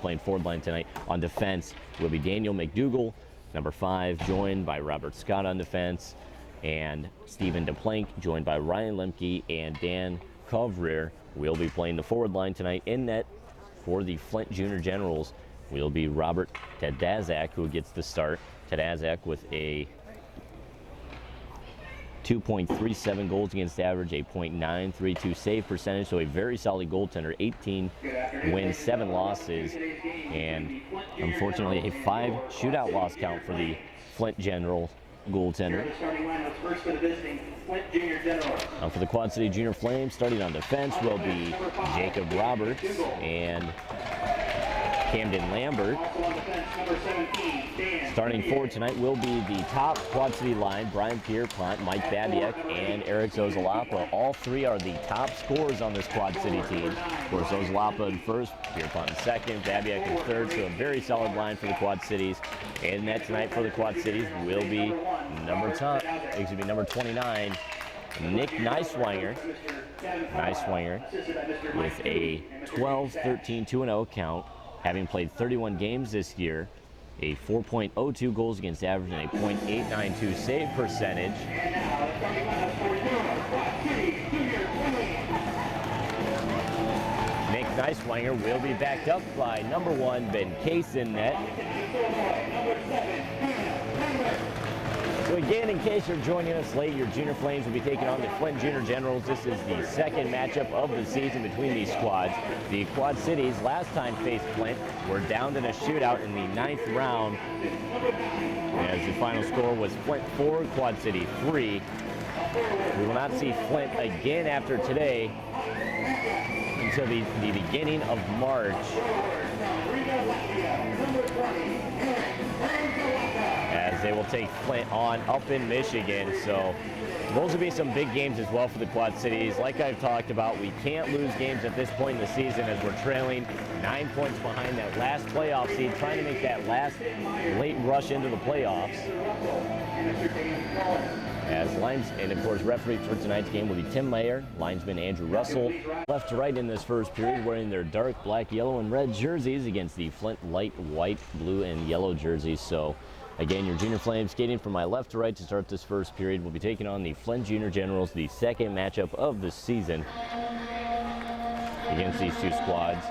playing forward line tonight. On defense will be Daniel McDougall, number 5, joined by Robert Scott on defense, and Stephen DePlank, joined by Ryan Lemke and Dan Kovrir, will be playing the forward line tonight. In net for the Flint Jr. Generals will be Robert Tadazak, who gets the start. Tadazak with a 2.37 goals against average, a .932 save percentage, so a very solid goaltender. 18 wins, 7 losses, and unfortunately a 5 shootout loss count for the Flint General goaltender. For the Quad City Junior Flames, starting on defense will be Jacob Roberts and Camden Lambert. Starting forward tonight will be the top Quad City line, Brian Pierpont, Mike Babiak, and Eric Zozalapa. All 3 are the top scorers on this Quad City team. Of course, Zozalapa in first, Pierpont in second, Babiak in third, so a very solid line for the Quad Cities. And net tonight for the Quad Cities will be number 29, Nick Neiswanger. Neiswanger with a 12-13 2-0 count, having played 31 games this year, a 4.02 goals against average and a .892 save percentage. Nick Neiswanger will be backed up by number 1, Ben Case in net. So again, in case you're joining us late, your Junior Flames will be taking on the Flint Junior Generals. This is the second matchup of the season between these squads. The Quad Cities last time faced Flint were down in a shootout in the 9th round, as the final score was Flint 4, Quad City 3. We will not see Flint again after today until the beginning of March, as they will take Flint on up in Michigan. So those will be some big games as well for the Quad Cities. Like I've talked about, we can't lose games at this point in the season, as we're trailing 9 points behind that last playoff seed, trying to make that last late rush into the playoffs. As lines, and of course referee for tonight's game will be Tim Mayer, linesman Andrew Russell. Left to right in this first period, wearing their dark black, yellow, and red jerseys against the Flint light white, blue, and yellow jerseys. So again, your Junior Flames skating from my left to right to start this first period will be taking on the Flint Junior Generals, the second matchup of the season against these two squads.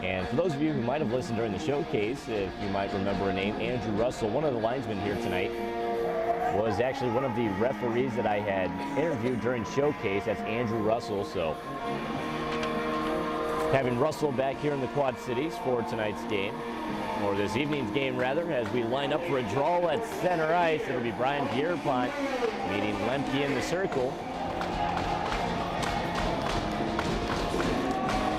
And for those of you who might have listened during the showcase, if you might remember a name, Andrew Russell, one of the linesmen here tonight, was actually one of the referees that I had interviewed during showcase. That's Andrew Russell. So having Russell back here in the Quad Cities for tonight's game, or this evening's game rather, as we line up for a draw at center ice. It'll be Brian Pierpont meeting Lemke in the circle.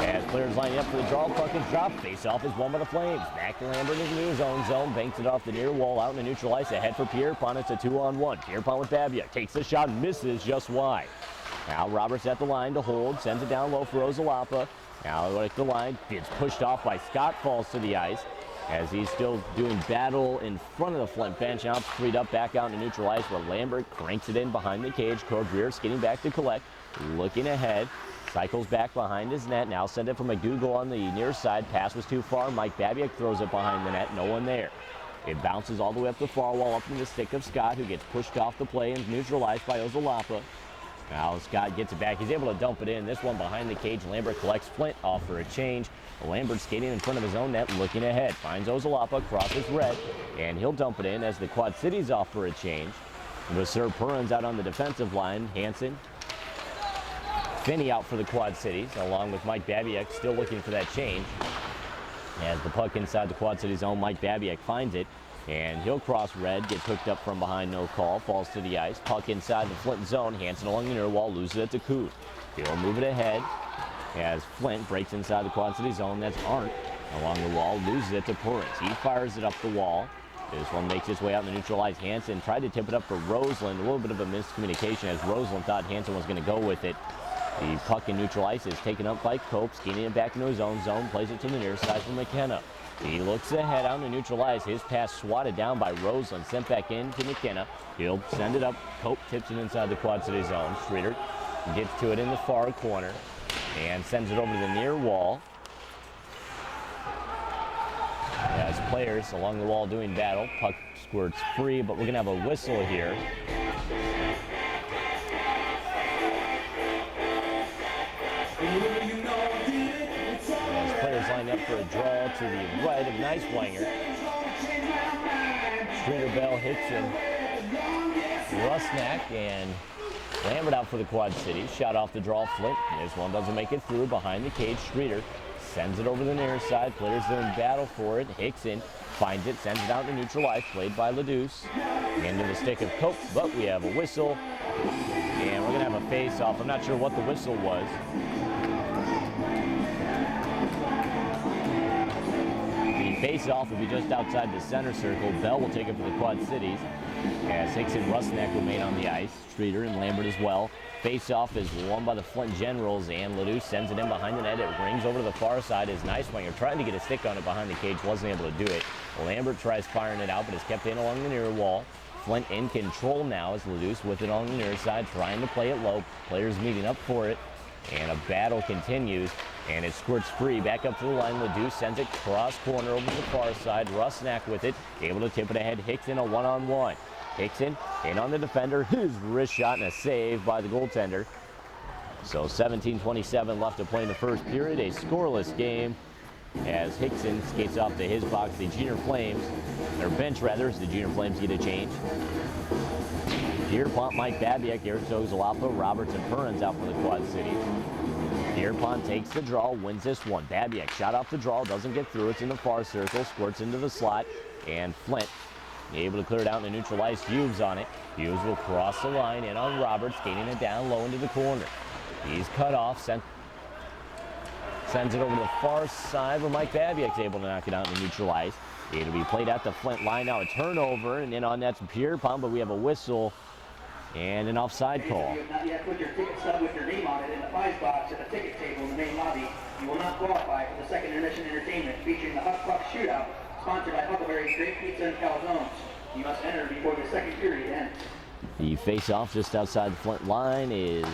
As players lining up for the draw, puck is dropped. Face off is won by the Flames. Back to Lambert in his own zone. Banks it off the near wall out in the neutral ice. Ahead for Pierpont. It's a 2-on-1. Pierpont with Babiak. Takes the shot, misses just wide. Now Roberts at the line to hold. Sends it down low for Ozalapa. Now at the line. Gets pushed off by Scott. Falls to the ice, as he's still doing battle in front of the Flint bench. Now it's freed up back out in the neutral ice, where Lambert cranks it in behind the cage. Kovrir skating back to collect. Looking ahead. Cycles back behind his net. Now send it for McDougall on the near side. Pass was too far. Mike Babiak throws it behind the net. No one there. It bounces all the way up the far wall, up in the stick of Scott, who gets pushed off the play and neutralized by Ozalapa. Now Scott gets it back. He's able to dump it in. This one behind the cage. Lambert collects Flint off for a change. Lambert skating in front of his own net, looking ahead. Finds Ozalapa, crosses red, and he'll dump it in as the Quad Cities off for a change. With Sir Perrins out on the defensive line. Hansen, Finney out for the Quad Cities, along with Mike Babiak still looking for that change. As the puck inside the Quad Cities zone, Mike Babiak finds it, and he'll cross red, gets hooked up from behind, no call, falls to the ice. Puck inside the Flint zone. Hansen along the near wall, loses it to Coot. He'll move it ahead as Flint breaks inside the Quad City zone. That's Arndt along the wall, loses it to Perrins. He fires it up the wall. This one makes its way out in the neutral ice. Hansen tried to tip it up for Roseland. A little bit of a miscommunication, as Roseland thought Hansen was going to go with it. The puck in neutral ice is taken up by Cope, skating it back into his own zone, plays it to the near side for McKenna. He looks ahead out in the neutral ice. His pass swatted down by Roseland, sent back in to McKenna. He'll send it up. Cope tips it inside the Quad City zone. Streeter gets to it in the far corner and sends it over to the near wall. players along the wall doing battle. Puck squirts free, but we're going to have a whistle here. As players line up for a draw to the right of Nicewanger. Streeter, Bell, Hickson, Rusnak, and Lambert out for the Quad Cities. Shot off the draw, Flint. This one doesn't make it through. Behind the cage, Streeter sends it over the near side. Players are in battle for it. Hickson finds it, sends it out to neutral ice. Played by Leduce. Into the stick of Cope, but we have a whistle. And we're going to have a face-off. I'm not sure what the whistle was. The face-off will be just outside the center circle. Bell will take it for the Quad Cities, as Hickson and Rusnak remain on the ice. Streeter and Lambert as well. Face-off is won by the Flint Generals, and Leduce sends it in behind the net. It rings over to the far side as Nicewanger trying to get a stick on it behind the cage, wasn't able to do it. Lambert tries firing it out, but is kept in along the near wall. Flint in control now as Leduce with it on the near side, trying to play it low. Players meeting up for it, and a battle continues, and it squirts free back up to the line. Leduce sends it cross corner over to the far side. Rusnak with it, able to tip it ahead. Hickson a one-on-one. Hickson in on the defender, his wrist shot and a save by the goaltender. So 17:27 left to play in the first period, a scoreless game as Hickson skates off to his box. The Junior Flames, their bench rather, as the Junior Flames get a change. Pierpont, Mike Babiak, Eric Zalapa, Roberts, and Perrins out for the Quad Cities. Pierpont takes the draw, wins this one. Babiak shot off the draw, doesn't get through. It's in the far circle, squirts into the slot, and Flint able to clear it out in the neutral ice. Hughes on it. Hughes will cross the line in on Roberts, gaining it down low into the corner. He's cut off, sends it over to the far side where Mike Babiak's able to knock it out in the neutral ice. It'll be played at the Flint line now. A turnover, and in on that's Pierpont, but we have a whistle and an offside call. If you have not yet put your ticket stub with your name on it in the prize box at the ticket table in the main lobby, you will not qualify for the second intermission entertainment featuring the Huck Puck Shootout, sponsored by Huckleberry's Great Pizza and Calzones. You must enter before the second period ends. The face-off just outside the Flint line is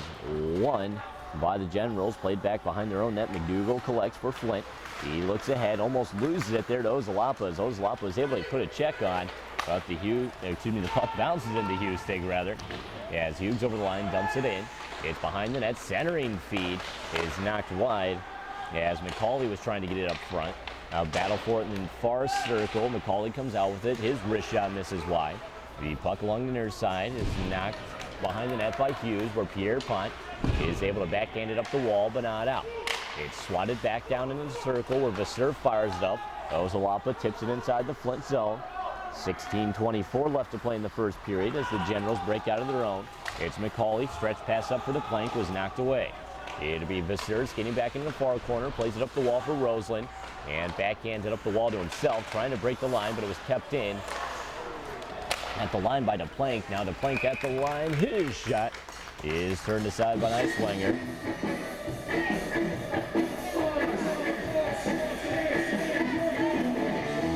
won by the Generals. Played back behind their own net. McDougal collects for Flint. He looks ahead, almost loses it there to Ozalapa. As Ozalapa is able to put a check on, but the puck bounces into Hughes' stick rather. As Hughes over the line dumps it in. It's behind the net. Centering feed is knocked wide as McCauley was trying to get it up front. Now battle for it in the far circle. McCauley comes out with it. His wrist shot misses wide. The puck along the near side is knocked behind the net by Hughes, where Pierpont is able to backhand it up the wall, but not out. It's swatted back down into the circle where Vasseur fires it up. Ozalapa tips it inside the Flint zone. 16:24 left to play in the first period as the Generals break out of their own. It's McCauley. Stretch pass up for the plank was knocked away. It'll be Vasseur skating back into the far corner, plays it up the wall for Roseland, and backhands it up the wall to himself, trying to break the line, but it was kept in at the line by DePlank. Now DePlank at the line. His shot is turned aside by Nicewanger.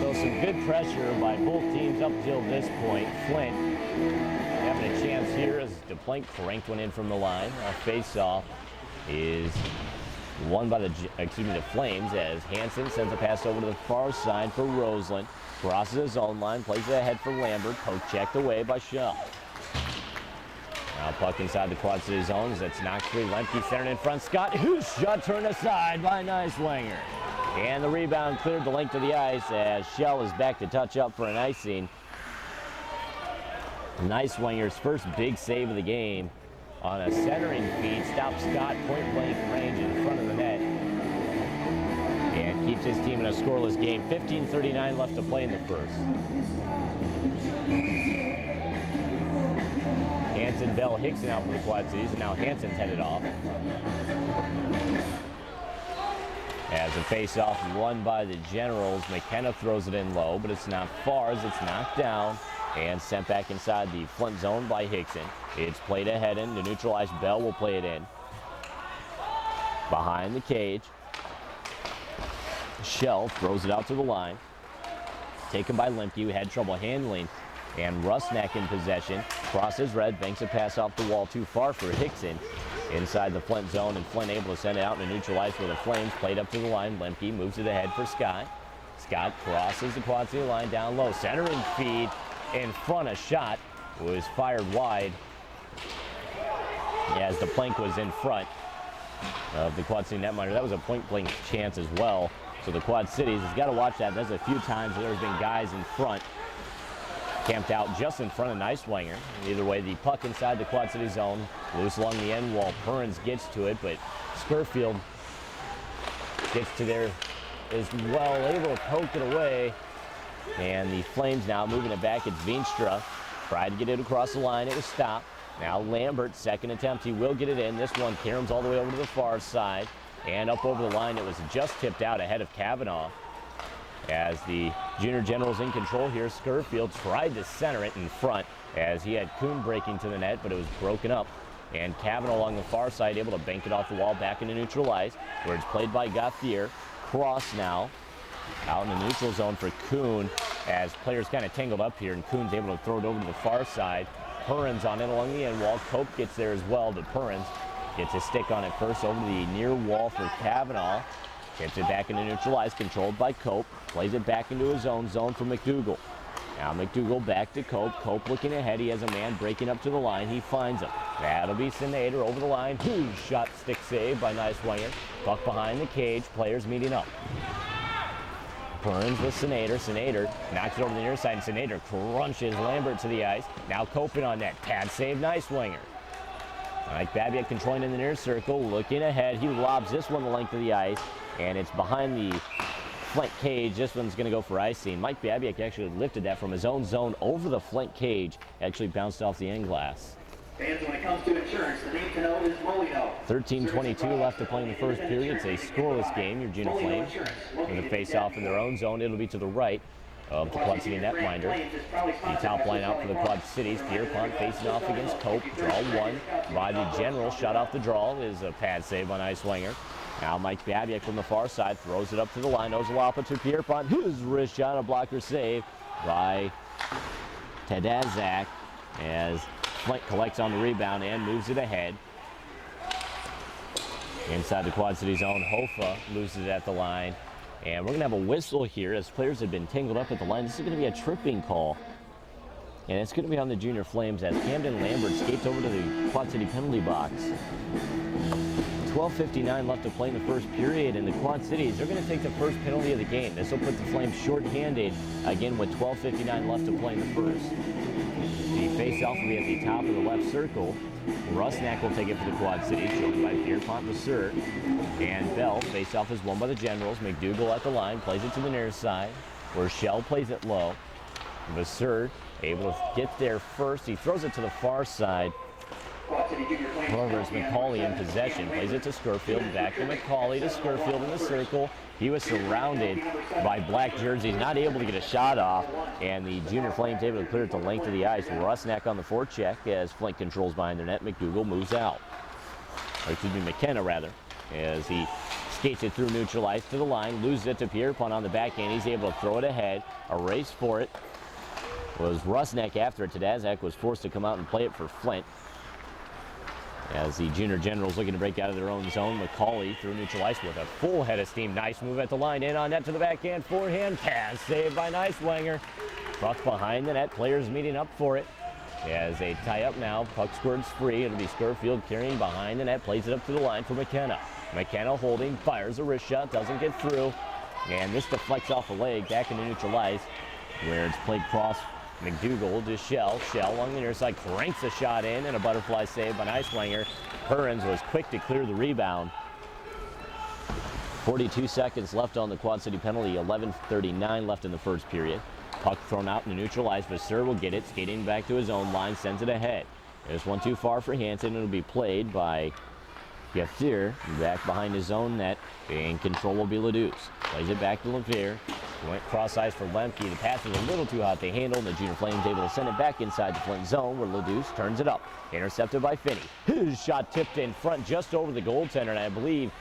So some good pressure by both teams up till this point. Flint having a chance here as DePlank cranked one in from the line. A face-off is won by the Flames as Hansen sends a pass over to the far side for Roseland. Crosses his own line, plays it ahead for Lambert. Poke checked away by Shell. Now puck inside the Quad City zones. That's knocked free. Lemke centered in front. Scott, whose shot turned aside by Nicewanger. And the rebound cleared the length of the ice as Shell is back to touch up for an icing. Nicewanger's first big save of the game on a centering feed. Stops Scott point blank range in front of the net. And keeps his team in a scoreless game. 15:39 left to play in the first. Hansen, Bell, Hickson out for the Quad Cities, and now Hansen's headed off. As a face-off won by the Generals, McKenna throws it in low, but it's not far as it's knocked down and sent back inside the Flint zone by Hickson. It's played ahead in to neutralize. Bell will play it in. Behind the cage. Shell throws it out to the line. Taken by Lemke, who had trouble handling. And Rusnak in possession. Crosses red, banks a pass off the wall too far for Hickson. Inside the Flint zone, and Flint able to send it out in a neutral ice where the Flames played up to the line. Lemke moves it ahead for Scott. Scott crosses the Quad City line down low. Centering feed in front. A shot was fired wide as the plank was in front of the Quad City netminder. That was a point-blank chance as well. So the Quad Cities has got to watch that. There's a few times where there's been guys in front, camped out just in front of Neiswanger. Either way, the puck inside the Quad City zone, loose along the end wall. Perrins gets to it, but Scurfield gets to there as well, able to poke it away. And the Flames now moving it back. It's Veenstra. Tried to get it across the line. It was stopped. Now Lambert, second attempt. He will get it in. This one caroms all the way over to the far side. And up over the line, it was just tipped out ahead of Kavanaugh. As the Junior Generals in control here, Scurfield tried to center it in front as he had Kuhn breaking to the net, but it was broken up. And Kavanaugh along the far side able to bank it off the wall back into neutral ice, where it's played by Gauthier. Cross now out in the neutral zone for Kuhn as players kind of tangled up here, and Kuhn's able to throw it over to the far side. Perrins on it along the end wall. Cope gets there as well, but Perrins gets a stick on it first over the near wall for Kavanaugh. Gets it back into neutral ice, controlled by Cope. Plays it back into his own zone for McDougal. Now McDougal back to Cope. Cope looking ahead. He has a man breaking up to the line. He finds him. That'll be Sinader over the line. Huge shot, stick save by Neiswanger. Puck behind the cage. Players meeting up. Perrins with Sinader. Sinader knocks it over the near side, and Sinader crunches Lambert to the ice. Now Copen on net. Pad save, Neiswanger. Mike Babiak controlling in the near circle, looking ahead. He lobs this one the length of the ice, and it's behind the Flint cage. This one's going to go for icing. Mike Babiak actually lifted that from his own zone over the Flint cage. Actually bounced off the end glass. Fans, when it comes to insurance, the name to know is Molino. 13:22 left to play in the first period. It's a scoreless game. Your Junior Flames with a face-off in their own zone. It'll be to the right of the Quad City netminder. The top line out for the Quad Cities. Pierpont facing off against Cope. Draw one by the General. Shot off the draw is a pad save on Neiswanger. Now Mike Babiak from the far side throws it up to the line. Ozalapa to Pierpont. His wrist shot, a blocker save by Tadazak as Flint collects on the rebound and moves it ahead. Inside the Quad City zone, Hofa loses it at the line. And we're going to have a whistle here as players have been tangled up at the line. This is going to be a tripping call. And it's going to be on the Junior Flames as Camden Lambert skates over to the Quad City penalty box. 12:59 left to play in the first period, and the Quad Cities, they're going to take the first penalty of the game. This will put the Flames short-handed again with 12:59 left to play in the first. The face-off will be at the top of the left circle. Rusnak will take it for the Quad Cities, joined by Pierpont, Vasseur, and Bell. Face-off is won by the Generals. McDougal at the line, plays it to the near side, where Shell plays it low. Vasseur able to get there first. He throws it to the far side. However, it's McCauley in possession. Plays it to Scurfield. Back to McCauley to Scurfield in the circle. He was surrounded by black jerseys, not able to get a shot off, and the Junior Flames able to clear it the length of the ice. Rusnak on the forecheck as Flint controls behind their net. McDougal moves out. Or excuse me, McKenna rather, as he skates it through neutral ice to the line, loses it to Pierpont on the backhand. He's able to throw it ahead. A race for it was Rusnak after it. Tadazak was forced to come out and play it for Flint. As the Junior Generals looking to break out of their own zone, McCauley through neutral ice with a full head of steam. Nice move at the line, in on net to the backhand, forehand pass saved by Neiswanger. Puck behind the net, players meeting up for it. As they tie up now, puck squirts free. It'll be Scurfield carrying behind the net, plays it up to the line for McKenna. McKenna holding, fires a wrist shot, doesn't get through. And this deflects off a leg back into neutral ice, where it's played cross. McDougal to Shell. Shell along the near side cranks a shot in, and a butterfly save by Neiswanger. Perrins was quick to clear the rebound. 42 seconds left on the Quad City penalty. 11:39 left in the first period. Puck thrown out in the neutral ice. Vasseur will get it, skating back to his own line, sends it ahead. There's one too far for Hansen. It'll be played by Gauthier, back behind his own net. In control will be Ledoux. Plays it back to Lavier. Went cross ice for Lemke. The pass was a little too hot to handle, and the Junior Flames able to send it back inside the Flint zone, where Ledoux turns it up. Intercepted by Finney. His shot tipped in front just over the goaltender, and I believe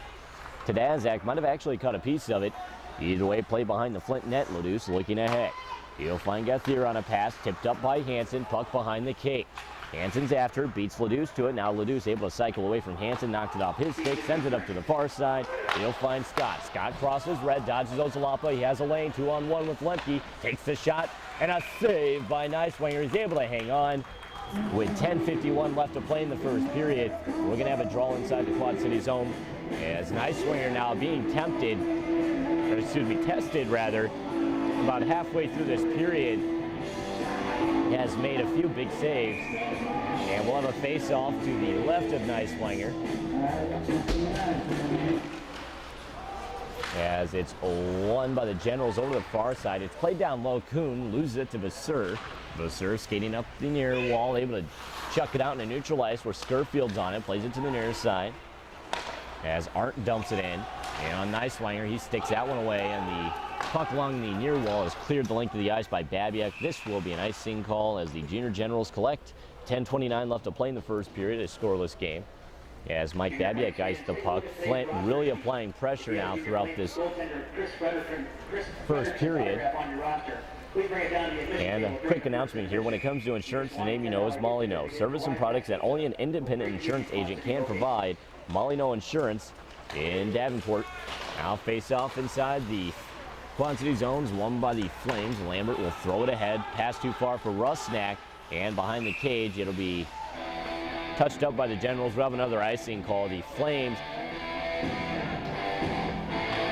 Tadazak might have actually caught a piece of it. Either way, play behind the Flint net. Ledoux looking ahead. He'll find Gauthier on a pass, tipped up by Hansen. Puck behind the cage. Hansen's after, beats Ledouce to it. Now Ledouce able to cycle away from Hansen, knocked it off his stick, sends it up to the far side. He'll find Scott. Scott crosses red, dodges Ozalapa. He has a lane, 2-on-1 with Lemke. Takes the shot, and a save by Neiswanger. He's able to hang on. With 10:51 left to play in the first period, we're going to have a draw inside the Quad City zone. As Neiswanger now being tested rather, about halfway through this period, has made a few big saves. And we'll have a face-off to the left of Neiswanger. As it's won by the Generals over the far side. It's played down low. Kuhn loses it to Vasseur. Vasseur skating up the near wall, able to chuck it out in a neutral ice where Skurfield's on it. Plays it to the near side. As Arndt dumps it in. And on Neiswanger, he sticks that one away. And the puck along the near wall is cleared the length of the ice by Babiak. This will be an icing call as the Junior Generals collect. 10:29 left to play in the first period. A scoreless game. As Mike Babiak iced the puck. Flint really applying pressure now throughout this first period. And a quick announcement here. When it comes to insurance, the name you know is Molyneux. Service and products that only an independent insurance agent can provide. Molyneux Insurance in Davenport. Now face off inside the Quad City zones, won by the Flames. Lambert will throw it ahead. Pass too far for Rusnak. And behind the cage, it'll be touched up by the Generals. We'll have another icing call. The Flames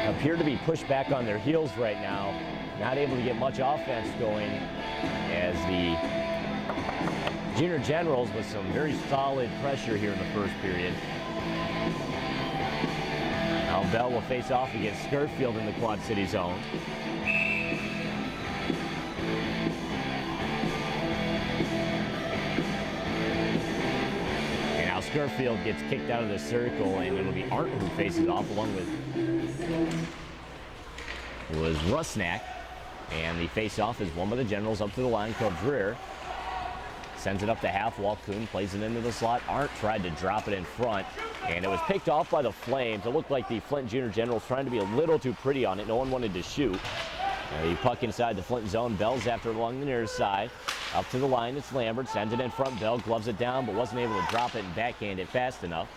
appear to be pushed back on their heels right now. Not able to get much offense going as the Junior Generals with some very solid pressure here in the first period. Now Bell will face off against Skurfield in the Quad City zone. And now Skurfield gets kicked out of the circle, and it'll be Arndt who faces off along with Rusnak. And the face-off is won by the Generals up to the line. Cobreer sends it up the half wall. Kuhn plays it into the slot. Arndt tried to drop it in front, and it was picked off by the Flames. It looked like the Flint Junior Generals trying to be a little too pretty on it. No one wanted to shoot. The puck inside the Flint zone. Bell's after it along the near side. Up to the line, it's Lambert. Sends it in front. Bell gloves it down, but wasn't able to drop it and backhand it fast enough.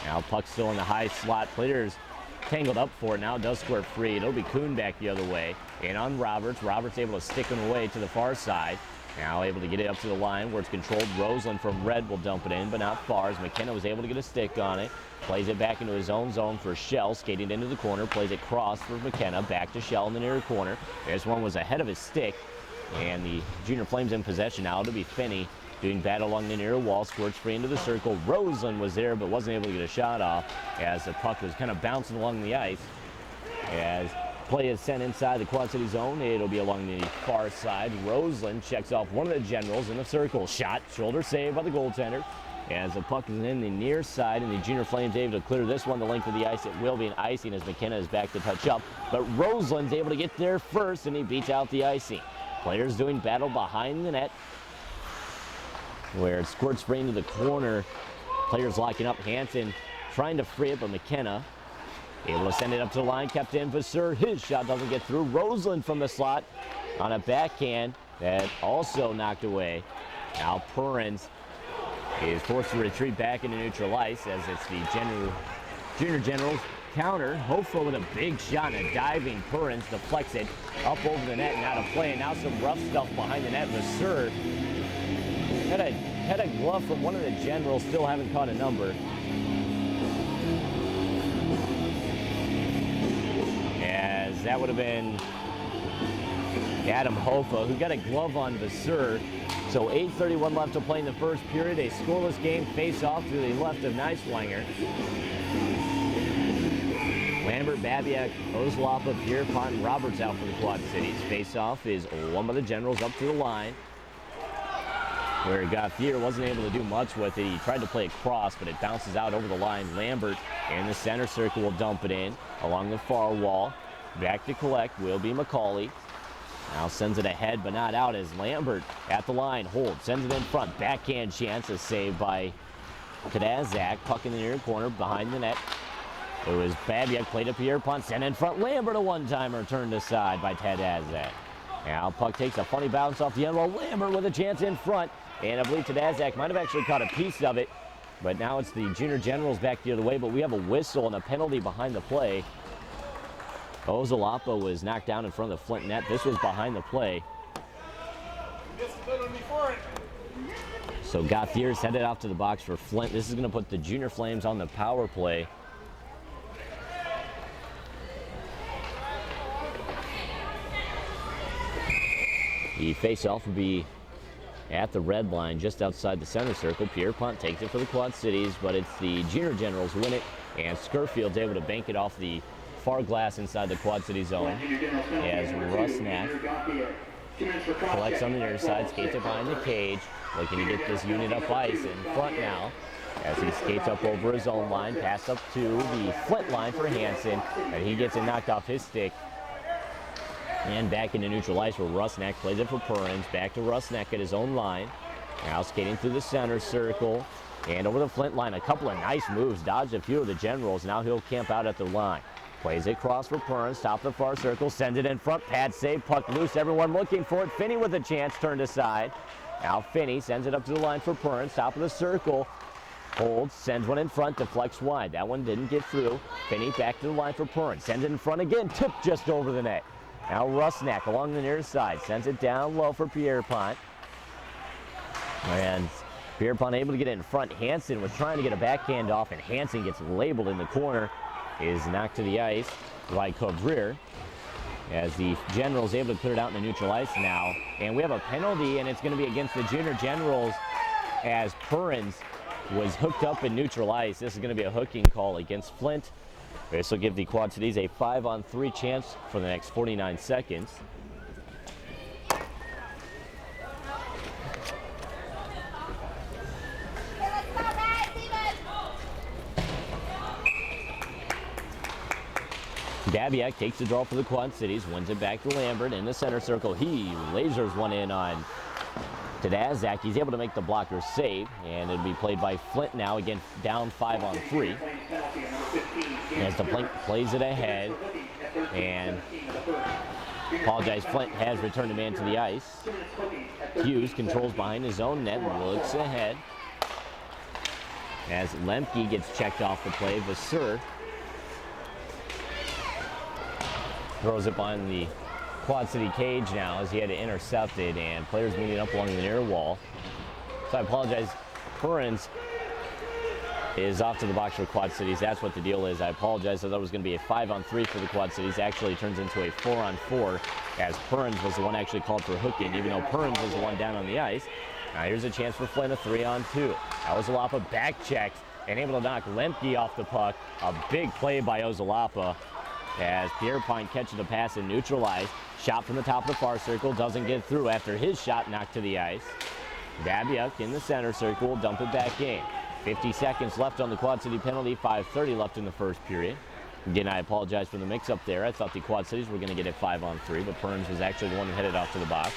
Now puck still in the high slot. Players tangled up for it. Now does square free. It'll be Kuhn back the other way. And on Roberts. Roberts able to stick him away to the far side. Now able to get it up to the line where it's controlled. Roseland from red will dump it in, but not far as McKenna was able to get a stick on it. Plays it back into his own zone for Shell, skating into the corner. Plays it cross for McKenna, back to Shell in the near corner. This one was ahead of his stick, and the Junior Flames in possession now. It'll be Finney doing battle along the near wall, squirts free into the circle. Roseland was there, but wasn't able to get a shot off as the puck was kind of bouncing along the ice. As play is sent inside the Quad City zone, it'll be along the far side. Roseland checks off one of the Generals in the circle. Shot, shoulder save by the goaltender. As the puck is in the near side, and the Junior Flames able to clear this one the length of the ice. It will be an icing as McKenna is back to touch up. But Roseland's able to get there first, and he beats out the icing. Players doing battle behind the net, where it squirts free into the corner. Players locking up. Hansen trying to free it, but McKenna able to send it up to the line. Kept in Vasseur. His shot doesn't get through. Roseland from the slot on a backhand that also knocked away. Now Perrins is forced to retreat back into neutral ice as it's the Junior Generals counter. Hopeful with a big shot and a diving. Perrins deflects it up over the net and out of play. And now some rough stuff behind the net. Vasseur had a glove from one of the Generals. Still haven't caught a number. As that would have been Adam Hofa, who got a glove on Vasseur. So 8:31 left to play in the first period. A scoreless game. Face off to the left of Neiswanger. Lambert, Babiak, Ozlapa, Pierpont, and Roberts out for the Quad Cities. Face off is won by the Generals up to the line, where Gauthier wasn't able to do much with it. He tried to play a cross, but it bounces out over the line. Lambert in the center circle will dump it in along the far wall. Back to collect will be McCauley. Now sends it ahead, but not out as Lambert at the line. Hold, sends it in front. Backhand chance is saved by Kadazak. Puck in the near corner behind the net. It was Babiak, played up here, punt, sent in front. Lambert a one-timer turned aside by Kadazak. Now puck takes a funny bounce off the end wall. Lambert with a chance in front. And I believe Tadazak might have actually caught a piece of it, but now it's the Junior Generals back the other way, but we have a whistle and a penalty behind the play. Ozolapa was knocked down in front of the Flint net. This was behind the play. So Gauthier's headed off to the box for Flint. This is going to put the Junior Flames on the power play. The face-off will be at the red line just outside the center circle. Pierpont takes it for the Quad Cities, but it's the Junior Generals who win it, and Scurfield's able to bank it off the far glass inside the Quad City zone as Rusnak collects on the near side, skates up behind the cage, looking to get this unit up ice in front now as he skates up over his own line, pass up to the Flint line for Hansen, and he gets it knocked off his stick. And back into neutral ice where Rusnak plays it for Perrins. Back to Rusnak at his own line. Now skating through the center circle and over the Flint line. A couple of nice moves. Dodged a few of the Generals. Now he'll camp out at the line. Plays it across for Perrins. Top of the far circle. Sends it in front. Pad save. Puck loose. Everyone looking for it. Finney with a chance. Turned aside. Now Finney sends it up to the line for Perrins. Top of the circle. Holds. Sends one in front. Deflects wide. That one didn't get through. Finney back to the line for Perrins. Sends it in front again. Tipped just over the net. Now Rusnak along the near side, sends it down low for Pierpont. And Pierpont able to get it in front. Hansen was trying to get a backhand off, and Hansen gets labeled in the corner, is knocked to the ice by Covrier. As the Generals able to put it out in the neutral ice now. And we have a penalty, and it's going to be against the Junior Generals as Perrins was hooked up in neutral ice. This is going to be a hooking call against Flint. This will give the Quad Cities a 5-on-3 chance for the next 49 seconds. Babiak takes the draw for the Quad Cities, wins it back to Lambert in the center circle. He lasers one in on Tadazak. He's able to make the blocker save, and it'll be played by Flint now, again down 5-on-3. As the Flint plays it ahead, and apologize, Flint has returned a man to the ice. Hughes controls behind his own net and looks ahead. As Lemke gets checked off the play, Vasseur throws it behind the Quad City cage now as he had to intercept it, and players meeting up along the near wall. So I apologize, Perrins is off to the box for Quad Cities. That's what the deal is. I apologize. I thought it was going to be a 5-on-3 for the Quad Cities. Actually turns into a 4-on-4 as Perrins was the one actually called for hooking, even though Perrins was the one down on the ice. Now here's a chance for Flint, a 3-on-2. Ozolapa back checks and able to knock Lemke off the puck. A big play by Ozolapa as Pierpont catches the pass in neutral ice. Shot from the top of the far circle, doesn't get through after his shot knocked to the ice. Babiak in the center circle, dump it back in. 50 seconds left on the Quad City penalty, 5:30 left in the first period. Again, I apologize for the mix-up there. I thought the Quad Cities were going to get a 5-on-3, but Perrins was actually the one that headed off to the box.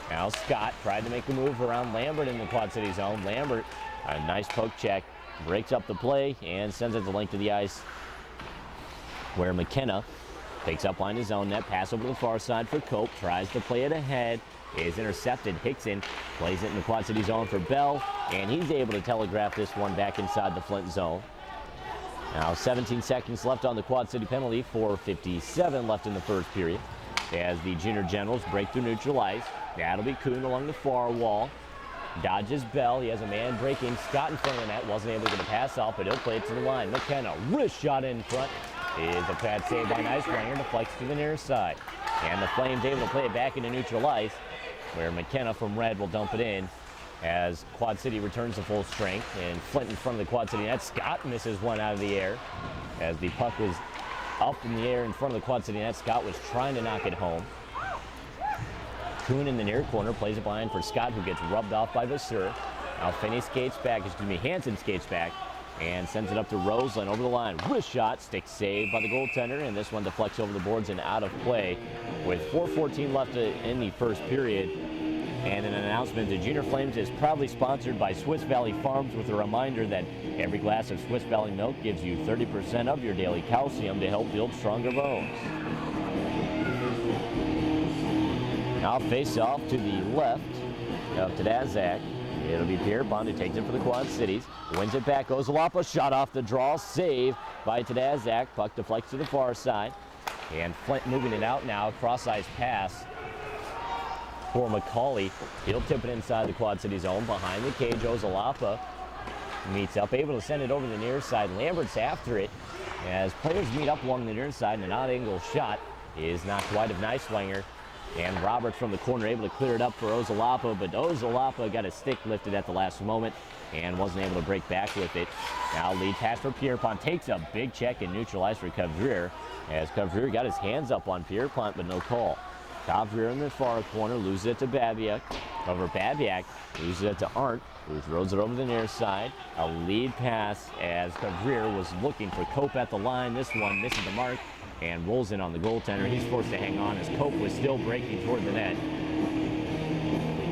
Now Scott tried to make a move around Lambert in the Quad City zone. Lambert, a nice poke check, breaks up the play and sends it the length of the ice, where McKenna takes up line his own net, pass over to the far side for Cope, tries to play it ahead, is intercepted. Hickson plays it in the Quad City zone for Bell, and he's able to telegraph this one back inside the Flint zone. Now 17 seconds left on the Quad City penalty, 4:57 left in the first period. As the Junior Generals break through neutral ice, that'll be Kuhn along the far wall. Dodges Bell, he has a man breaking. Scott in front of the net, wasn't able to get a pass off, but he'll play it to the line. McKenna, wrist shot in front. Is a pad save by Neiswanger, deflects to the near side. And the Flames able to play it back into neutral ice, where McKenna from red will dump it in as Quad City returns to full strength. And Flint in front of the Quad City net. Scott misses one out of the air as the puck was up in the air in front of the Quad City net. Scott was trying to knock it home. Kuhn in the near corner plays it behind for Scott, who gets rubbed off by Vasseur. Now Finney skates back, Hansen skates back and sends it up to Roseland over the line. Wrist shot, stick saved by the goaltender, and this one deflects over the boards and out of play with 4:14 left in the first period. And an announcement, the Junior Flames is proudly sponsored by Swiss Valley Farms, with a reminder that every glass of Swiss Valley milk gives you 30% of your daily calcium to help build stronger bones. Now face off to the left of Tadazak. It'll be Pierpont who takes it for the Quad Cities. Wins it back. Ozalapa, shot off the draw. Save by Tadazak. Puck deflects to the far side. And Flint moving it out now. Cross-ice pass for McCauley. He'll tip it inside the Quad City zone. Behind the cage, Ozalapa meets up, able to send it over the near side. Lambert's after it as players meet up along the near side, and an odd-angle shot is knocked wide of Neiswanger. And Roberts from the corner able to clear it up for Ozalapa, but Ozalapa got his stick lifted at the last moment and wasn't able to break back with it. Now lead pass for Pierpont, takes a big check and neutralized for Cavrier, as Cavrier got his hands up on Pierpont, but no call. Cavrier in the far corner, loses it to Babiak. Babiak loses it to Arndt, who throws it over the near side. A lead pass as Cavrier was looking for Cope at the line. This one misses the mark and rolls in on the goaltender. He's forced to hang on as Cope was still breaking toward the net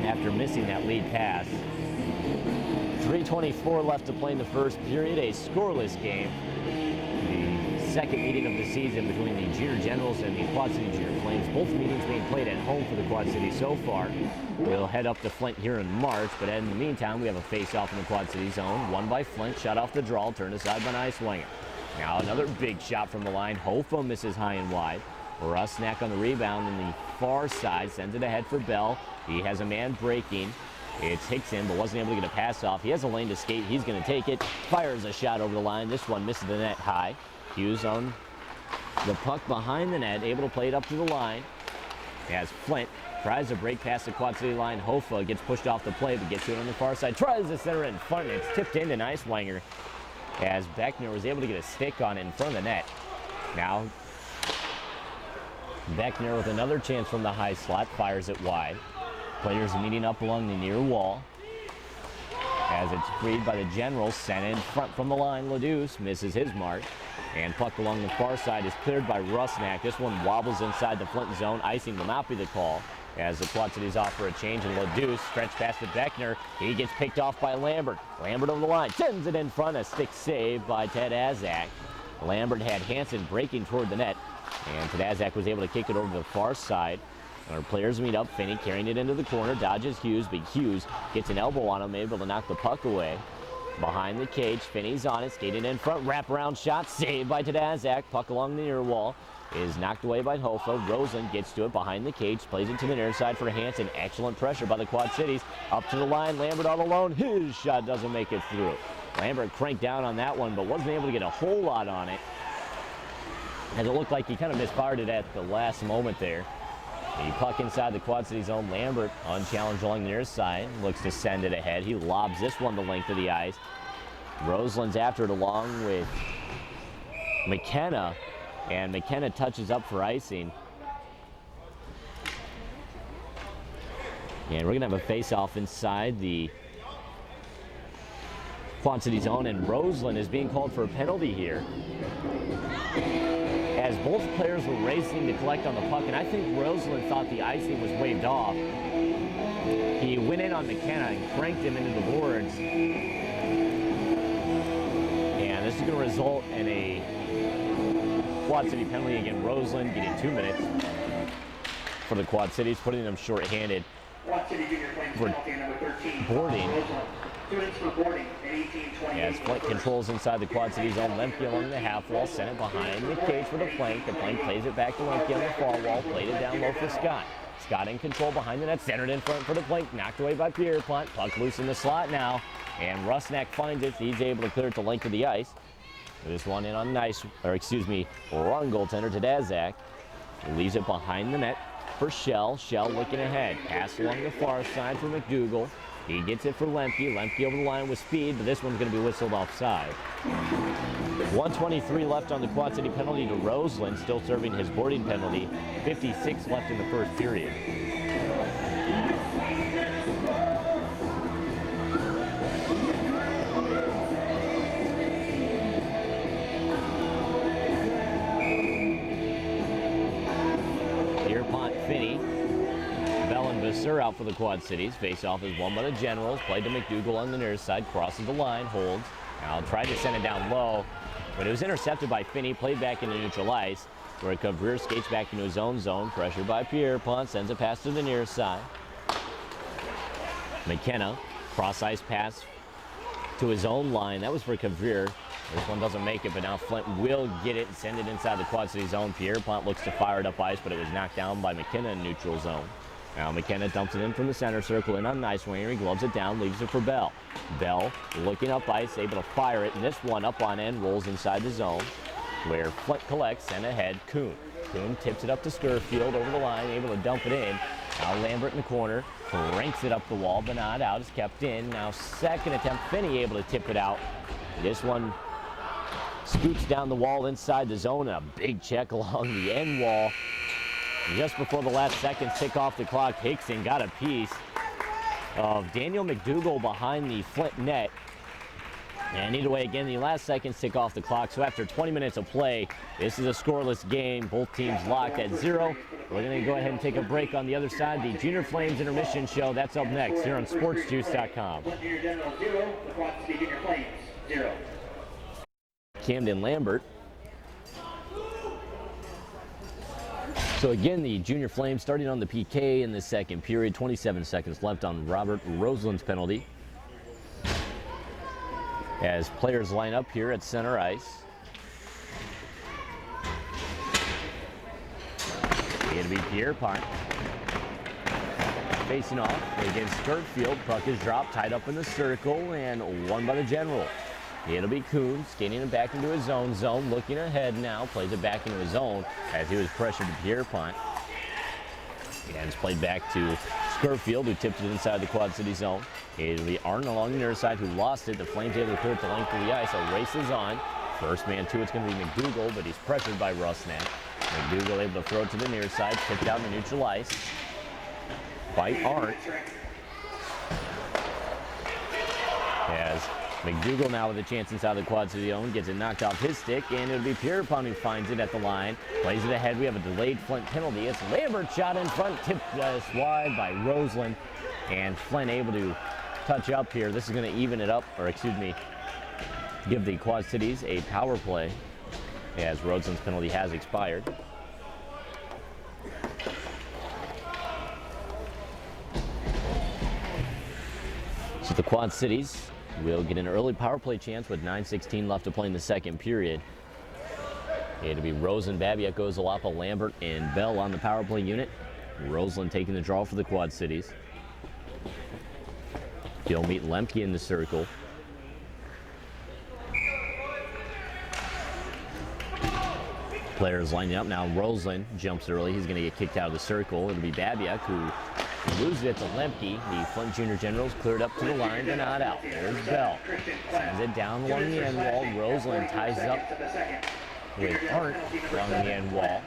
after missing that lead pass. 3:24 left to play in the first period, a scoreless game. The second meeting of the season between the Junior Generals and the Quad City Junior Flames. Both meetings being played at home for the Quad City so far. We'll head up to Flint here in March, but in the meantime, we have a face-off in the Quad City zone. Won by Flint, shot off the draw, turned aside by Neiswanger. Now another big shot from the line. Hofa misses high and wide. Rusnak on the rebound in the far side, sends it ahead for Bell. He has a man breaking. It's Hickson, but wasn't able to get a pass off. He has a lane to skate. He's going to take it. Fires a shot over the line. This one misses the net high. Hughes on the puck behind the net, able to play it up to the line. As Flint tries to break past the Quad City line. Hofa gets pushed off the play, but gets to it on the far side. Tries to center it in front, and it's tipped into Neiswanger, as Beckner was able to get a stick on it in front of the net. Now, Beckner with another chance from the high slot, fires it wide. Players meeting up along the near wall. As it's freed by the Generals, sent in front from the line. Ledouce misses his mark. And puck along the far side is cleared by Rusnak. This one wobbles inside the Flint zone. Icing will not be the call, as the Quad Cities offer a change, and Ledouce stretch past to Beckner. He gets picked off by Lambert. Lambert over the line, sends it in front. A stick save by Tadazak. Lambert had Hansen breaking toward the net, and Tadazak was able to kick it over to the far side. Our players meet up. Finney carrying it into the corner, dodges Hughes, but Hughes gets an elbow on him, able to knock the puck away. Behind the cage, Finney's on it, skated in front, wraparound shot, saved by Tadazak. Puck along the near wall is knocked away by Hofa. Roseland gets to it behind the cage, plays it to the near side for Hansen. Excellent pressure by the Quad Cities. Up to the line, Lambert all alone. His shot doesn't make it through. Lambert cranked down on that one, but wasn't able to get a whole lot on it, as it looked like he kind of misfired it at the last moment there. The puck inside the Quad City zone. Lambert unchallenged along the near side. Looks to send it ahead. He lobs this one the length of the ice. Roseland's after it along with McKenna. And McKenna touches up for icing. And we're going to have a face-off inside the Quad City zone. And Roseland is being called for a penalty here, as both players were racing to collect on the puck, and I think Roseland thought the icing was waved off. He went in on McKenna and cranked him into the boards. And this is going to result in a Quad City penalty again. Roseland getting 2 minutes for the Quad Cities, putting them short-handed for boarding. 2 minutes for boarding at 18:20. As Flint controls inside the Quad City zone. Lemke along the half wall, sent it behind the cage for the flank. The flank plays it back to Lemke on the far wall, played it down low for Scott. Scott in control behind the net, centered in front for the flank, knocked away by Pierpont. Puck loose in the slot now, and Rusnak finds it. He's able to clear it to length of the ice. This one in on wrong goaltender to Tadazak. Leaves it behind the net for Shell. Shell looking ahead. Pass along the far side for McDougal. He gets it for Lemke. Lemke over the line with speed, but this one's going to be whistled offside. 1:23 left on the Quad City penalty to Roseland, still serving his boarding penalty. 56 left in the first period. Pierpont, Finney, Bell and Vasseur out for the Quad Cities. Face-off is won by the Generals. Played to McDougal on the near side. Crosses the line. Holds. Now tried to send it down low, but it was intercepted by Finney. Played back into neutral ice, where Cavrier skates back into his own zone. Pressured by Pierpont. Sends a pass to the near side. McKenna Cross ice pass to his own line. That was for Kavir. This one doesn't make it, but now Flint will get it and send it inside the Quad City zone. Pierpont looks to fire it up ice, but it was knocked down by McKenna in neutral zone. Now McKenna dumps it in from the center circle in on the ice winger. He gloves it down, leaves it for Bell. Bell looking up ice, able to fire it, and this one up on end rolls inside the zone where Flint collects and ahead Kuhn. Kuhn tips it up to Skurfield over the line, able to dump it in. Now Lambert in the corner, cranks it up the wall, but not out, is kept in. Now second attempt, Finney able to tip it out. This one scoots down the wall inside the zone, and a big check along the end wall. Just before the last seconds tick off the clock, Hickson got a piece of Daniel McDougall behind the Flint net. And either way, again, the last seconds tick off the clock. So after 20 minutes of play, this is a scoreless game. Both teams locked at 0. We're going to go ahead and take a break on the other side. The Junior Flames intermission show, that's up next here on SportsJuice.com. Junior General 0, the Quad City Junior Flames 0. Camden Lambert. So again, the Junior Flames starting on the PK in the second period. 27 seconds left on Robert Roseland's penalty. As players line up here at center ice. It'll be Pierpont facing off against Skurfield. Puck is dropped, tied up in the circle, and won by the General. It'll be Kuhn skating it back into his own zone, looking ahead now, plays it back into his zone as he was pressured to Pierpont. And it's played back to Skurfield, who tipped it inside the Quad City zone. It'll be Arden along the near side who lost it. The Flames able to clear it the length of the ice. A race is on. First man to it's going to be McDougall, but he's pressured by Rusnak. McDougall able to throw it to the near side, tipped out in the neutral ice by Arndt. As McDougall now with a chance inside the Quad City zone, gets it knocked off his stick, and it'll be Pierpont who finds it at the line. Plays it ahead. We have a delayed Flint penalty. It's Lambert shot in front, tipped wide by Roseland, and Flint able to touch up here. This is going to even it up, or excuse me, give the Quad Cities a power play as Roseland's penalty has expired. So the Quad Cities will get an early power play chance with 9:16 left to play in the second period. It'll be Rosen, Babiak, Ozolapa, Lambert, and Bell on the power play unit. Roseland taking the draw for the Quad Cities. He'll meet Lemke in the circle. Players lining up now. Roseland jumps early. He's going to get kicked out of the circle. It'll be Babiak who loses it to Lemke. The Flint Junior Generals cleared up to the line, but not out. There's Bell. Sends it down along the end wall. Roseland ties it up with Arndt along the end wall.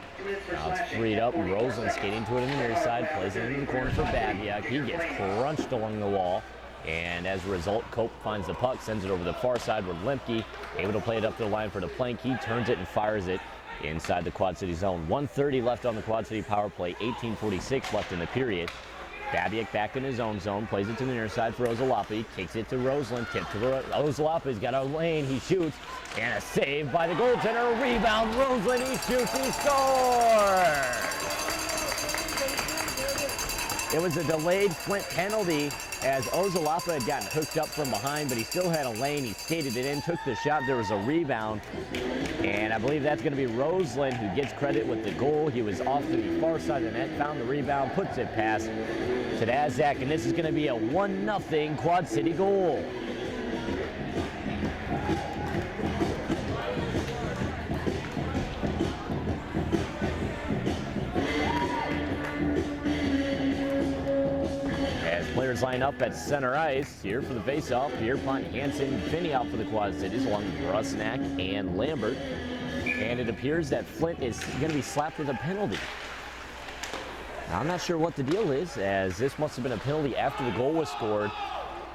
Now it's freed up. Roseland skating to it in the near side. Plays it in the corner for Babiak. He gets crunched along the wall. And as a result, Cope finds the puck, sends it over the far side with Lemke. Able to play it up to the line for the plank. He turns it and fires it inside the Quad City zone. 1:30 left on the Quad City power play. 18:46 left in the period. Babiak back in his own zone, plays it to the near side for Ozolapa, kicks it to Roseland, tip to Ozolapa's got a lane, he shoots, and a save by the goaltender, a rebound, Roseland, he shoots, he scores! It was a delayed Flint penalty as Ozolapa had gotten hooked up from behind, but he still had a lane. He skated it in, took the shot. There was a rebound, and I believe that's going to be Roseland who gets credit with the goal. He was off to the far side of the net, found the rebound, puts it past to Dazak, and this is going to be a 1-0 Quad City goal. Players line up at center ice here for the faceoff. Pierpont, Hansen, Finney out for the Quad Cities along with Rusnak and Lambert. And it appears that Flint is going to be slapped with a penalty. Now, I'm not sure what the deal is, as this must have been a penalty after the goal was scored,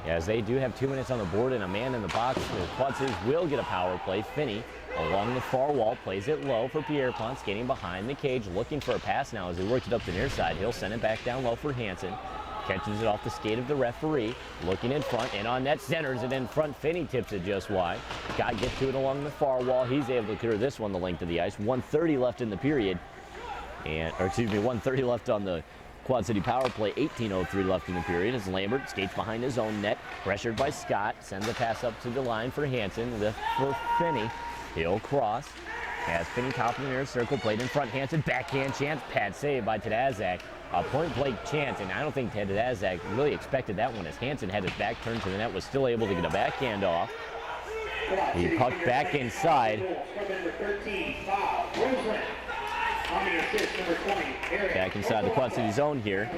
as they do have 2 minutes on the board and a man in the box. The Quad Cities will get a power play. Finney along the far wall plays it low for Pierpont, skating behind the cage, looking for a pass now as he works it up the near side. He'll send it back down low for Hansen. Catches it off the skate of the referee, looking in front, and on net centers it in front. Finney tips it just wide. Scott gets to it along the far wall. He's able to clear this one the length of the ice. 1:30 left in the period, or excuse me, 1:30 left on the Quad City power play, 18:03 left in the period as Lambert skates behind his own net, pressured by Scott, sends a pass up to the line for Hansen, lift for Finney. He'll cross, has Finney top of the near circle, played in front, Hansen, backhand chance, pad save by Tadazak. A point blank chance, and I don't think Tadazak really expected that one as Hansen had his back turned to the net, was still able to get a backhand off. He pucked back inside. Back inside the Quad City zone here.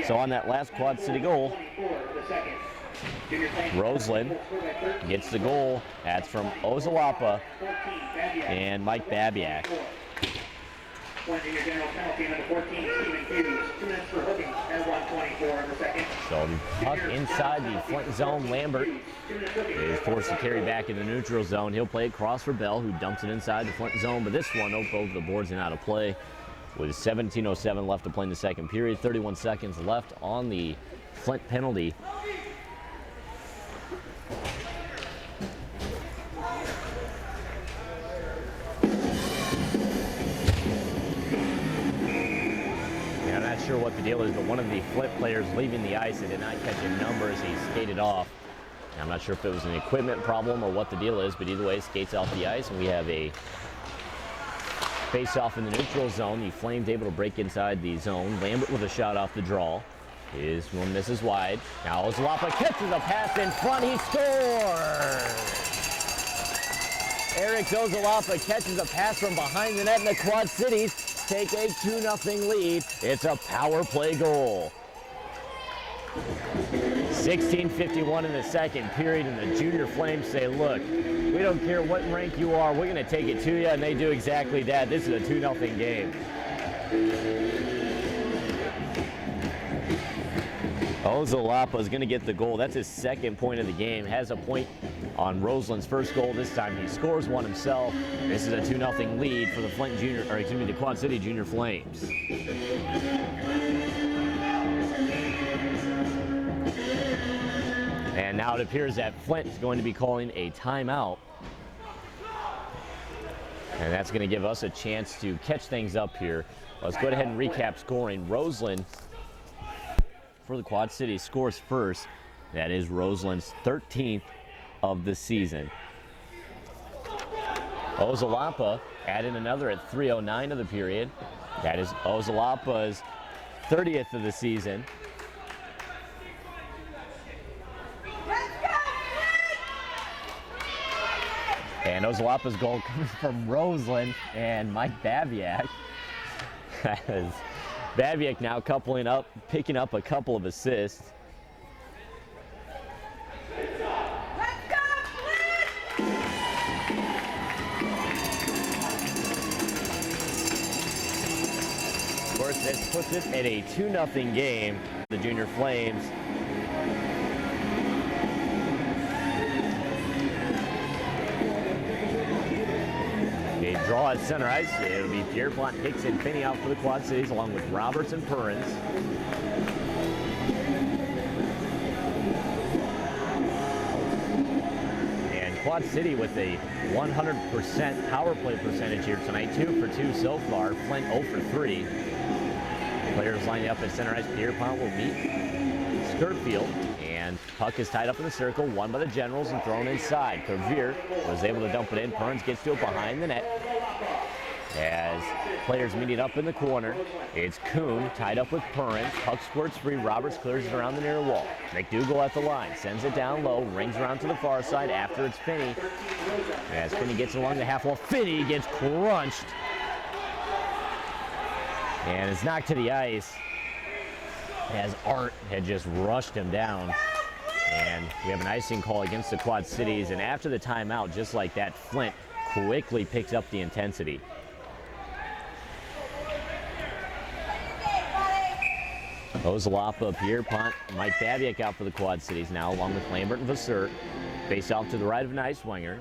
So on that last Quad City goal, Roseland gets the goal. That's from Ozalapa and Mike Babiak. So the puck inside the Flint zone. Lambert is forced to carry back in the neutral zone. He'll play it cross for Bell, who dumps it inside the Flint zone. But this one up over the boards and out of play. With 17:07 left to play in the second period. 31 seconds left on the Flint penalty. I'm not sure what the deal is, but one of the Flint players leaving the ice, and did not catch a number as he skated off. I'm not sure if it was an equipment problem or what the deal is, but either way, skates off the ice, and we have a face-off in the neutral zone. The Flames able to break inside the zone. Lambert with a shot off the draw. His one misses wide. Now Ozalapa catches a pass in front. He scores! Eric Ozalapa catches a pass from behind the net, and the Quad Cities take a 2-0 lead. It's a power play goal. 16:51 in the second period, and the Junior Flames say, look, we don't care what rank you are, we're going to take it to you, and they do exactly that. This is a 2-0 game. Ozalapa is going to get the goal. That's his second point of the game. Has a point on Roseland's first goal. This time he scores one himself. This is a 2-0 lead for the the Quad City Junior Flames. And now it appears that Flint is going to be calling a timeout. And that's going to give us a chance to catch things up here. Let's go ahead and recap scoring. Roseland for the Quad City scores first. That is Roseland's 13th of the season. Ozalapa added another at 3:09 of the period. That is Ozalapa's 30th of the season. And Ozalapa's goal comes from Roseland and Mike Babiak. As Babiak now picking up a couple of assists. Of course, this puts it at a 2-0 game. The Junior Flames. A draw at center ice. It'll be Pierpont, Hicks, and Finney out for the Quad Cities, along with Roberts and Perrins. And Quad City with a 100% power play percentage here tonight. 2 for 2 so far. Flint 0 for 3. Players lining up at center ice. Pierpont will meet Skirtfield. And puck is tied up in the circle, won by the Generals and thrown inside. Kavir was able to dump it in. Perrins gets to it behind the net. As players meeting up in the corner, it's Kuhn tied up with Perrins. Puck squirts free. Roberts clears it around the near wall. McDougal at the line, sends it down low, rings around to the far side. After it's Finney. As Finney gets along the half wall, Finney gets crunched. And is knocked to the ice as Art had just rushed him down. And we have an icing call against the Quad Cities, and after the timeout, just like that, Flint quickly picks up the intensity. Ozalapa, Pierpont, Mike Babiak out for the Quad Cities now, along with Lambert and Vasseur. Face off to the right of Neiswinger.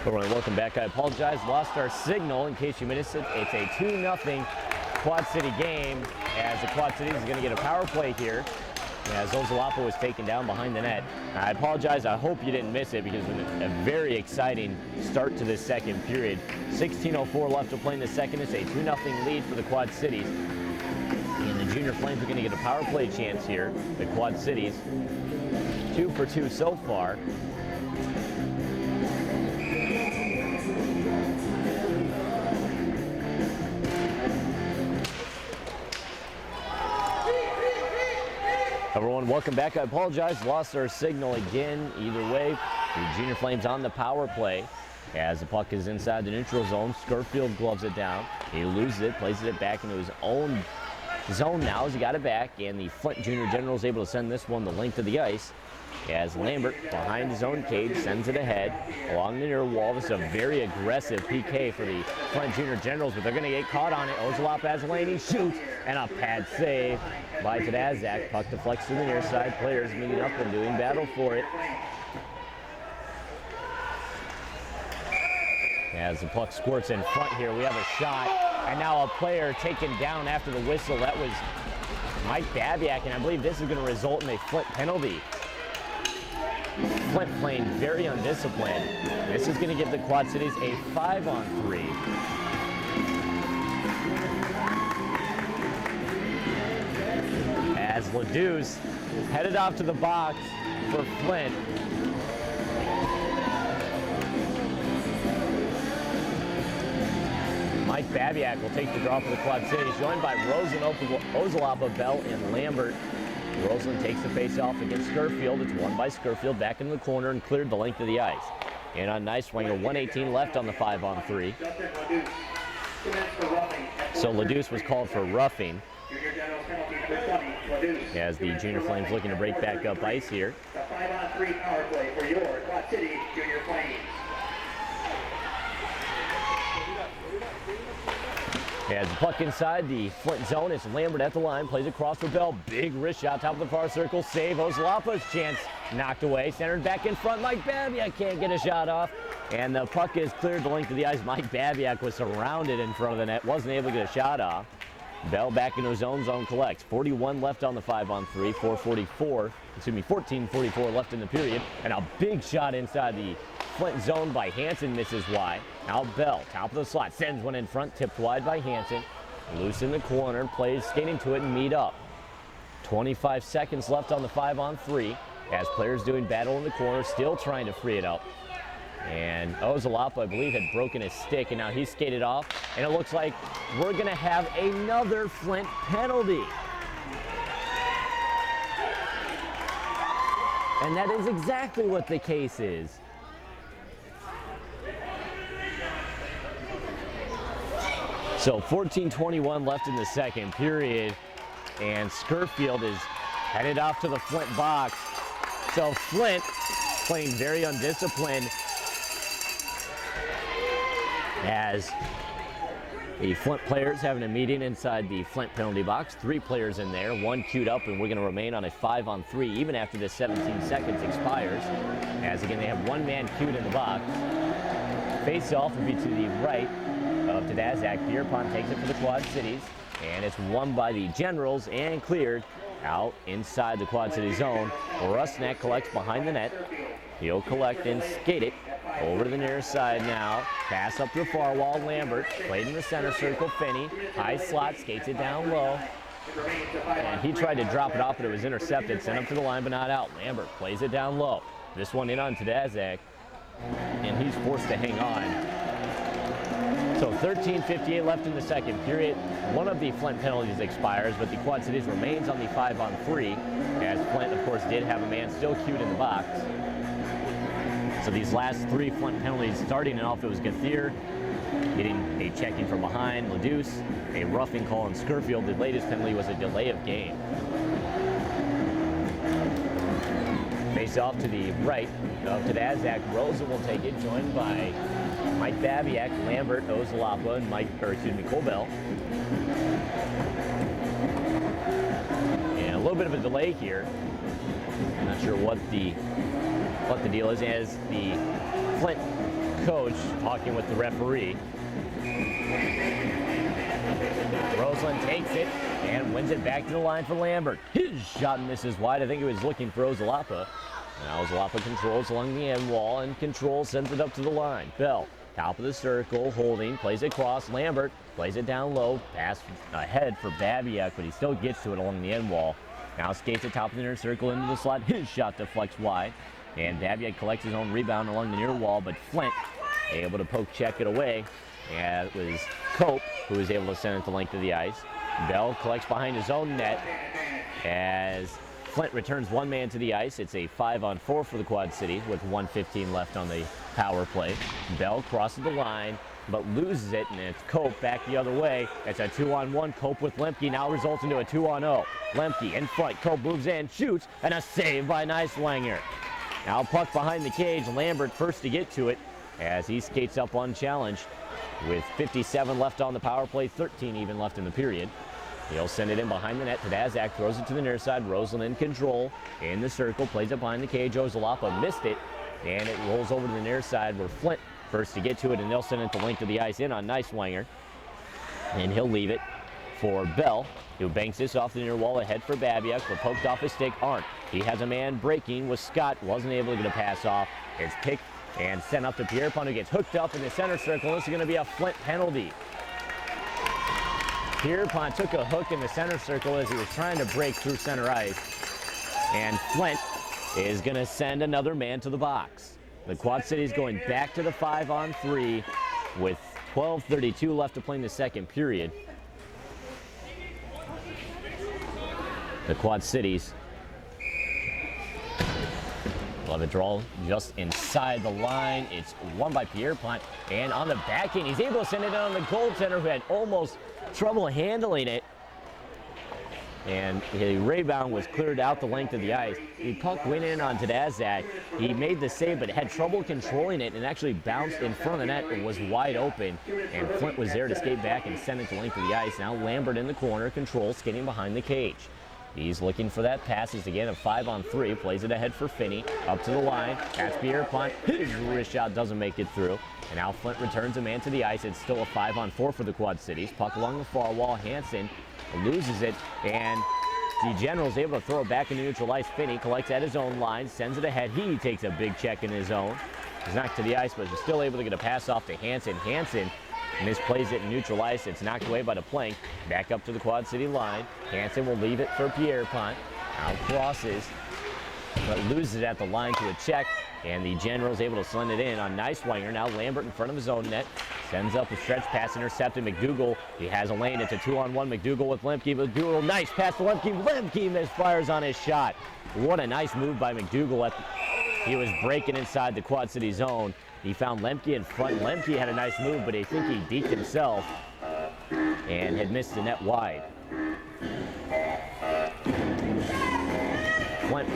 All right, welcome back. I apologize, lost our signal in case you missed it. It's a 2-0 Quad City game, as the Quad Cities is going to get a power play here, as Ozalapo was taken down behind the net. I apologize, I hope you didn't miss it, because it was a very exciting start to this second period. 16:04 left to play in the second. It's a 2-0 lead for the Quad Cities. And the Junior Flames are going to get a power play chance here. The Quad Cities, 2 for 2 so far. Everyone, welcome back. I apologize, lost our signal again. Either way, the Junior Flames on the power play. As the puck is inside the neutral zone, Scurfield gloves it down. He loses it, plays it back into his own zone now as he got it back, and the Flint Jr. General is able to send this one the length of the ice. As Lambert, behind his own cage, sends it ahead along the near wall. This is a very aggressive PK for the Flint Jr. Generals, but they're going to get caught on it. Ozalop has a lane, he shoots, and a pad save by Tadazak. Puck deflects to the near side. Players meeting up and doing battle for it. As the puck squirts in front here, we have a shot, and now a player taken down after the whistle. That was Mike Babiak, and I believe this is going to result in a Flint penalty. Flint playing very undisciplined. This is going to give the Quad Cities a 5-on-3. As Ledouce headed off to the box for Flint. Mike Babiak will take the draw for the Quad Cities, joined by Rosen, Ozalapa, Bell, and Lambert. Roseland takes the face-off against Scurfield. It's won by Scurfield back into the corner and cleared the length of the ice. And on nice swinger, 1:18 left on the 5-on-3. So Ledouce was called for roughing. As the Junior Flames looking to break back up ice here. The 5-on-3 power play for your Quad City Junior Flames. As the puck inside the Flint zone, it's Lambert at the line, plays across for Bell. Big wrist shot, top of the far circle, save. Ozalapa's chance knocked away, centered back in front. Mike Babiak can't get a shot off, and the puck is cleared the length of the ice. Mike Babiak was surrounded in front of the net, wasn't able to get a shot off. Bell back into his own zone collects. 41 left on the 5-on-3, 14:44 left in the period, and a big shot inside the Flint zone by Hansen, misses wide. Now Bell, top of the slot, sends one in front, tipped wide by Hansen. Loose in the corner, plays skating to it and meet up. 25 seconds left on the 5-on-3 as players doing battle in the corner, still trying to free it up. And Ozalapa, I believe, had broken his stick, and now he's skated off. And it looks like we're going to have another Flint penalty. And that is exactly what the case is. So 14:21 left in the second period, and Scurfield is headed off to the Flint box. So Flint playing very undisciplined as the Flint players having a meeting inside the Flint penalty box. 3 players in there, 1 queued up, and we're going to remain on a 5-on-3 even after this 17 seconds expires. As again, they have 1 man queued in the box. Face-off will be to the right of Tadazak. Pierpont takes it for the Quad Cities, and it's won by the Generals and cleared out inside the Quad City zone. Rusnak collects behind the net. He'll collect and skate it over to the near side now. Pass up the far wall. Lambert played in the center circle. Finney, high slot, skates it down low. And he tried to drop it off, but it was intercepted. Sent up to the line, but not out. Lambert plays it down low. This one in on Tadazak, and he's forced to hang on. So 13:58 left in the second period. One of the Flint penalties expires, but the Quad Cities remains on the 5-on-3, as Flint, of course, did have a man still queued in the box. So these last 3 Flint penalties, starting off, it was Gauthier getting a checking from behind, Ledouce, a roughing call on Scurfield. The latest penalty was a delay of game. Face off to the right of Tadazak. Rosen will take it, joined by Mike Babiak, Lambert, Ozalapa, and Colbell. And a little bit of a delay here. I'm not sure what the deal is, as the Flint coach talking with the referee. Roseland takes it and wins it back to the line for Lambert. His shot misses wide. I think he was looking for Ozalapa. Now Ozalapa controls along the end wall, and control sends it up to the line. Bell, top of the circle, holding, plays it across. Lambert plays it down low, pass ahead for Babiak, but he still gets to it along the end wall. Now skates at top of the inner circle into the slot. His shot deflects wide, and Babiak collects his own rebound along the near wall, but Flint able to poke check it away. And it was Cope who was able to send it the length of the ice. Bell collects behind his own net as Flint returns one man to the ice. It's a 5-on-4 for the Quad Cities with 1:15 left on the power play. Bell crosses the line but loses it, and it's Cope back the other way. It's a 2-on-1. Cope with Lemke now results into a 2-on-0. Lemke in front. Cope moves in, shoots, and a save by Neiswanger. Now puck behind the cage. Lambert first to get to it as he skates up unchallenged. With 57 left on the power play, 13 even left in the period. He'll send it in behind the net. Tadazak throws it to the near side. Roseland in control in the circle, plays it behind the cage. Ozalapa missed it, and it rolls over to the near side where Flint first to get to it, and they'll send it the length of the ice in on Neiswanger. And he'll leave it for Bell, who banks this off the near wall ahead for Babiak, but poked off his stick. Arndt, he has a man breaking with Scott, wasn't able to get a pass off. It's picked and sent up to Pierpont, who gets hooked up in the center circle. This is going to be a Flint penalty. Pierpont took a hook in the center circle as he was trying to break through center ice. And Flint is going to send another man to the box. The Quad Cities going back to the 5-on-3 with 12:32 left to play in the second period. The Quad Cities love a draw just inside the line. It's won by Pierpont, and on the backhand, he's able to send it in on the goaltender who had almost trouble handling it. And the rebound was cleared out the length of the ice. The puck went in on Tadazak. He made the save, but had trouble controlling it and actually bounced in front of the net and was wide open. And Flint was there to skate back and send it the length of the ice. Now Lambert in the corner, control, skating behind the cage. He's looking for that passes again, a 5-on-3, plays it ahead for Finney, up to the line, that's Pierpont, his wrist shot doesn't make it through, and now Flint returns a man to the ice. It's still a 5-on-4 for the Quad Cities. Puck along the far wall, Hansen loses it, and the General's able to throw it back into neutral ice. Finney collects at his own line, sends it ahead, he takes a big check in his own. He's knocked to the ice, but he's still able to get a pass off to Hansen. Hansen misplays it in neutral ice. It's knocked away by the plank. Back up to the Quad City line. Hansen will leave it for Pierpont. Now crosses, but loses it at the line to a check. And the General's able to send it in on Neiswanger. Now Lambert in front of his own net. Sends up a stretch pass, intercepted McDougal. He has a lane. It's a 2-on-1. McDougal with Lemke. McDougal, nice pass to Lemke. Lemke misfires on his shot. What a nice move by McDougal. He was breaking inside the Quad City zone. He found Lemke in front. Lemke had a nice move, but I think he deked himself and had missed the net wide. Flint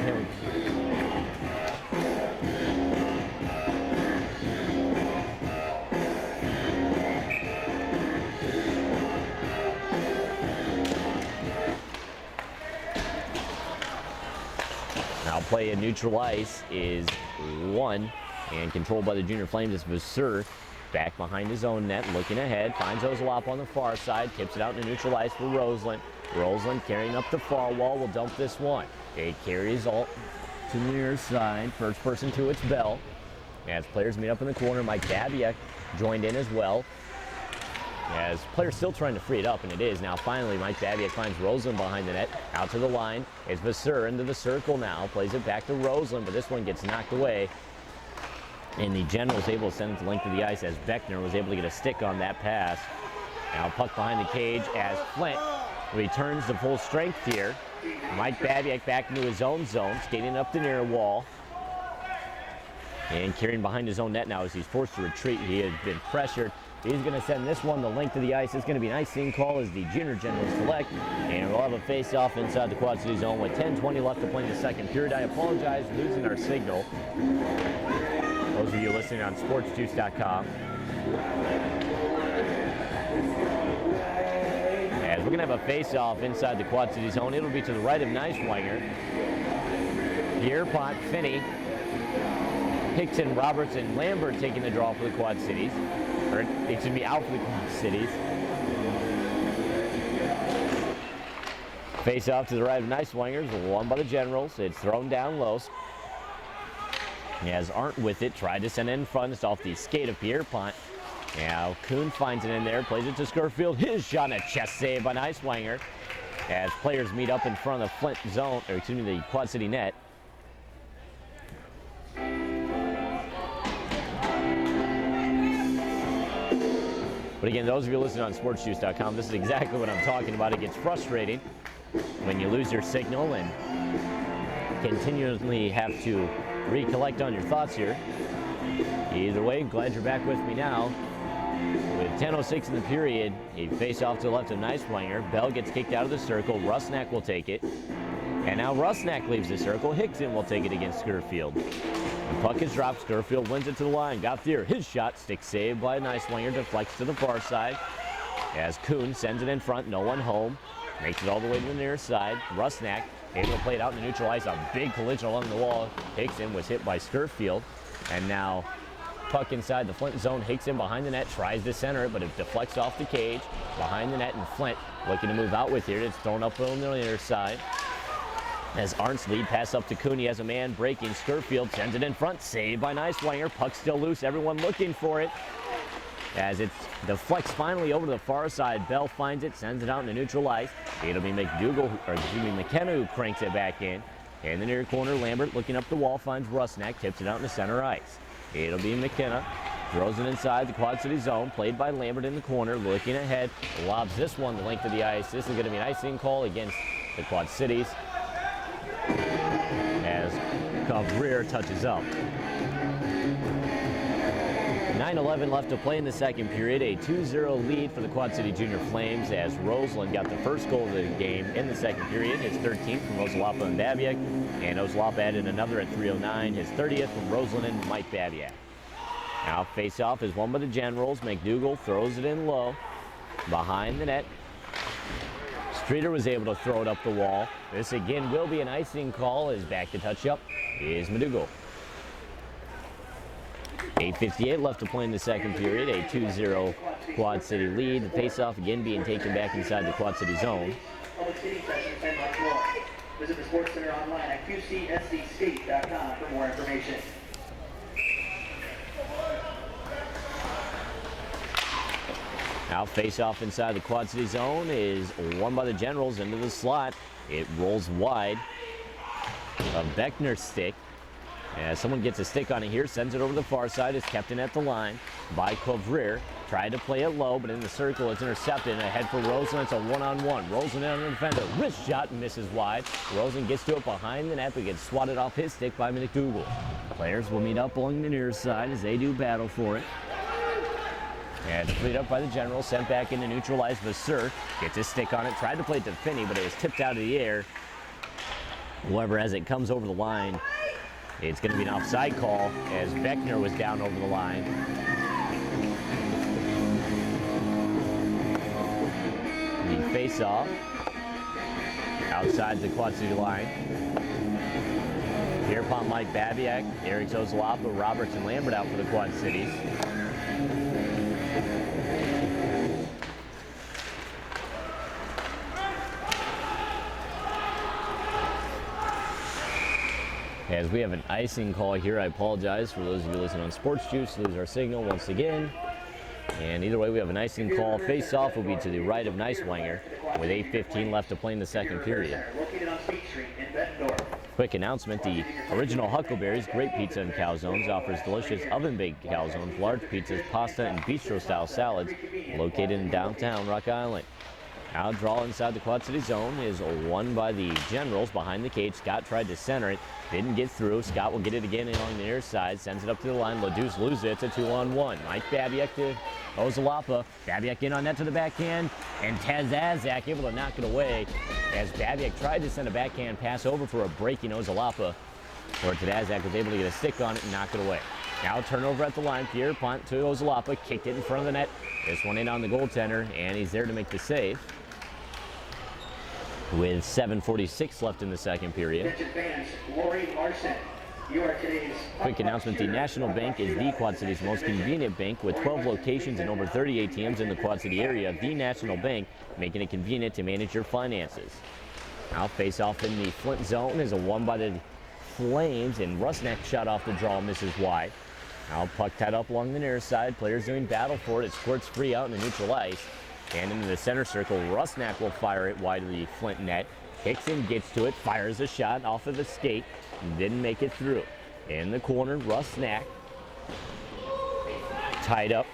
now play in neutral ice is 1. And controlled by the Junior Flames is Vasseur. Back behind his own net, looking ahead, finds Ozalapa on the far side, tips it out into neutral ice for Roseland. Roseland carrying up the far wall, will dump this one. It carries all to the near side, first person to its Bell. As players meet up in the corner, Mike Babiak joined in as well. As players still trying to free it up, and it is now. Finally, Mike Babiak finds Roseland behind the net, out to the line. It's Vasseur into the circle now, plays it back to Roseland, but this one gets knocked away. And the General's able to send it the length of the ice as Beckner was able to get a stick on that pass. Now puck behind the cage as Flint returns to full strength here. Mike Babiak back into his own zone, skating up the near wall. And carrying behind his own net now as he's forced to retreat. He has been pressured. He's going to send this one the length of the ice. It's going to be an icing call as the Junior Generals select. And we'll have a face-off inside the Quad City zone with 10:20 left to play in the second period. I apologize for losing our signal. Those of you listening on sportsjuice.com. As we're going to have a face-off inside the Quad City zone. It'll be to the right of Neiswanger. Pierpont, Finney, Hickson, Roberts, and Lambert taking the draw for the Quad Cities. Or it should be out for the Quad Cities. Face off to the right of Nice Wingers, won by the Generals. It's thrown down low. As Arndt with it, tried to send it in front. It's off the skate of Pierpont. Now Kuhn finds it in there, plays it to Scurfield. His shot and a chest save by Nice Winger. As players meet up in front of the Flint zone, or excuse me, the Quad City net. But again, those of you listening on sportsjuice.com, this is exactly what I'm talking about. It gets frustrating when you lose your signal and continually have to recollect on your thoughts here. Either way, glad you're back with me now. With 10:06 in the period, a face off to the left of Nice Winger. Bell gets kicked out of the circle. Rusnak will take it. And now Rusnak leaves the circle. Hickson will take it against Scurfield. The puck is dropped. Scurfield wins it to the line. Gauthier, his shot, stick saved by Nice Winger, deflects to the far side. As Kuhn sends it in front, no one home. Makes it all the way to the near side. Rusnak able to play it out in the neutral ice. A big collision along the wall. Hickson was hit by Scurfield. And now puck inside the Flint zone. Hickson behind the net, tries to center it, but it deflects off the cage. Behind the net, and Flint looking to move out with it. It's thrown up on the near side. As Arndt's lead pass up to Kuhn, he has a man breaking. Scurfield sends it in front, saved by Nice Winger. Puck still loose, everyone looking for it. As it deflects finally over to the far side, Bell finds it, sends it out in the neutral ice. It'll be McKenna who cranks it back in. In the near corner, Lambert looking up the wall, finds Rusnak, tips it out in the center ice. It'll be McKenna, throws it inside the Quad City zone, played by Lambert in the corner, looking ahead, lobs this one the length of the ice. This is going to be an icing call against the Quad Cities as Cavrier touches up. 9:11 left to play in the second period. A 2-0 lead for the Quad City Junior Flames as Roseland got the first goal of the game in the second period. His 13th from Ozalapa and Babiak. And Ozalapa added another at 3:09. His 30th from Roseland and Mike Babiak. Now face-off is won by the Generals. McDougal throws it in low. Behind the net. Streeter was able to throw it up the wall. This again will be an icing call as back to touch up is McDougal. 8:58 left to play in the second period. A 2-0 Quad City lead. The face-off again being taken back inside the Quad City zone. Visit the Sports Center online at qcscskate.com for more information. Now face-off inside the Quad City zone is won by the Generals into the slot. It rolls wide. A Beckner stick. As someone gets a stick on it here, sends it over the far side. It's kept in at the line by Cavrier. Tried to play it low, but in the circle, it's intercepted. And ahead for Rosen, it's a one-on-one. Rosen on the defender. Wrist shot misses wide. Rosen gets to it behind the net, but gets swatted off his stick by McDougal. Players will meet up along the near side as they do battle for it. And freed up by the General, sent back into neutral ice. Vasseur gets his stick on it. Tried to play it to Finney, but it was tipped out of the air. However, as it comes over the line, it's going to be an offside call as Beckner was down over the line. The face-off outside the Quad City line. Pierpont, Mike Babiak, Eric Ozalapa, Roberts, and Lambert out for the Quad Cities. As we have an icing call here, I apologize for those of you listening on Sports Juice. Lose our signal once again. And either way, we have an icing call. Face-off will be to the right of Nice Winger with 8:15 left to play in the second period. Quick announcement, the original Huckleberry's Great Pizza and Calzones offers delicious oven-baked calzones, large pizzas, pasta, and bistro-style salads located in downtown Rock Island. Now draw inside the Quad City zone is won by the Generals behind the cage. Scott tried to center it, didn't get through. Scott will get it again along the near side, sends it up to the line. Ledouce loses it. It's a 2-on-1. Mike Babiak to Ozalapa. Babiak in on net to the backhand, and Tazazak able to knock it away as Babiak tried to send a backhand pass over for a breaking Ozalapa, where Tazazak was able to get a stick on it and knock it away. Now turnover at the line. Pierpont to Ozalapa, kicked it in front of the net. This one in on the goaltender, and he's there to make the save. With 7:46 left in the second period. Quick announcement, the National Bank is the Quad City's most convenient bank with 12 locations and over 30 ATMs in the Quad City area. The National Bank, making it convenient to manage your finances. Now face off in the Flint zone is a one by the Flames, and Rusnak shot off the draw, misses wide. Now puck tied up along the near side. Players doing battle for it. It squirts free out in the neutral ice. And into the center circle, Rusnak will fire it wide of the Flint net. Hickson gets to it, fires a shot off of the skate, didn't make it through. In the corner, Rusnak tied up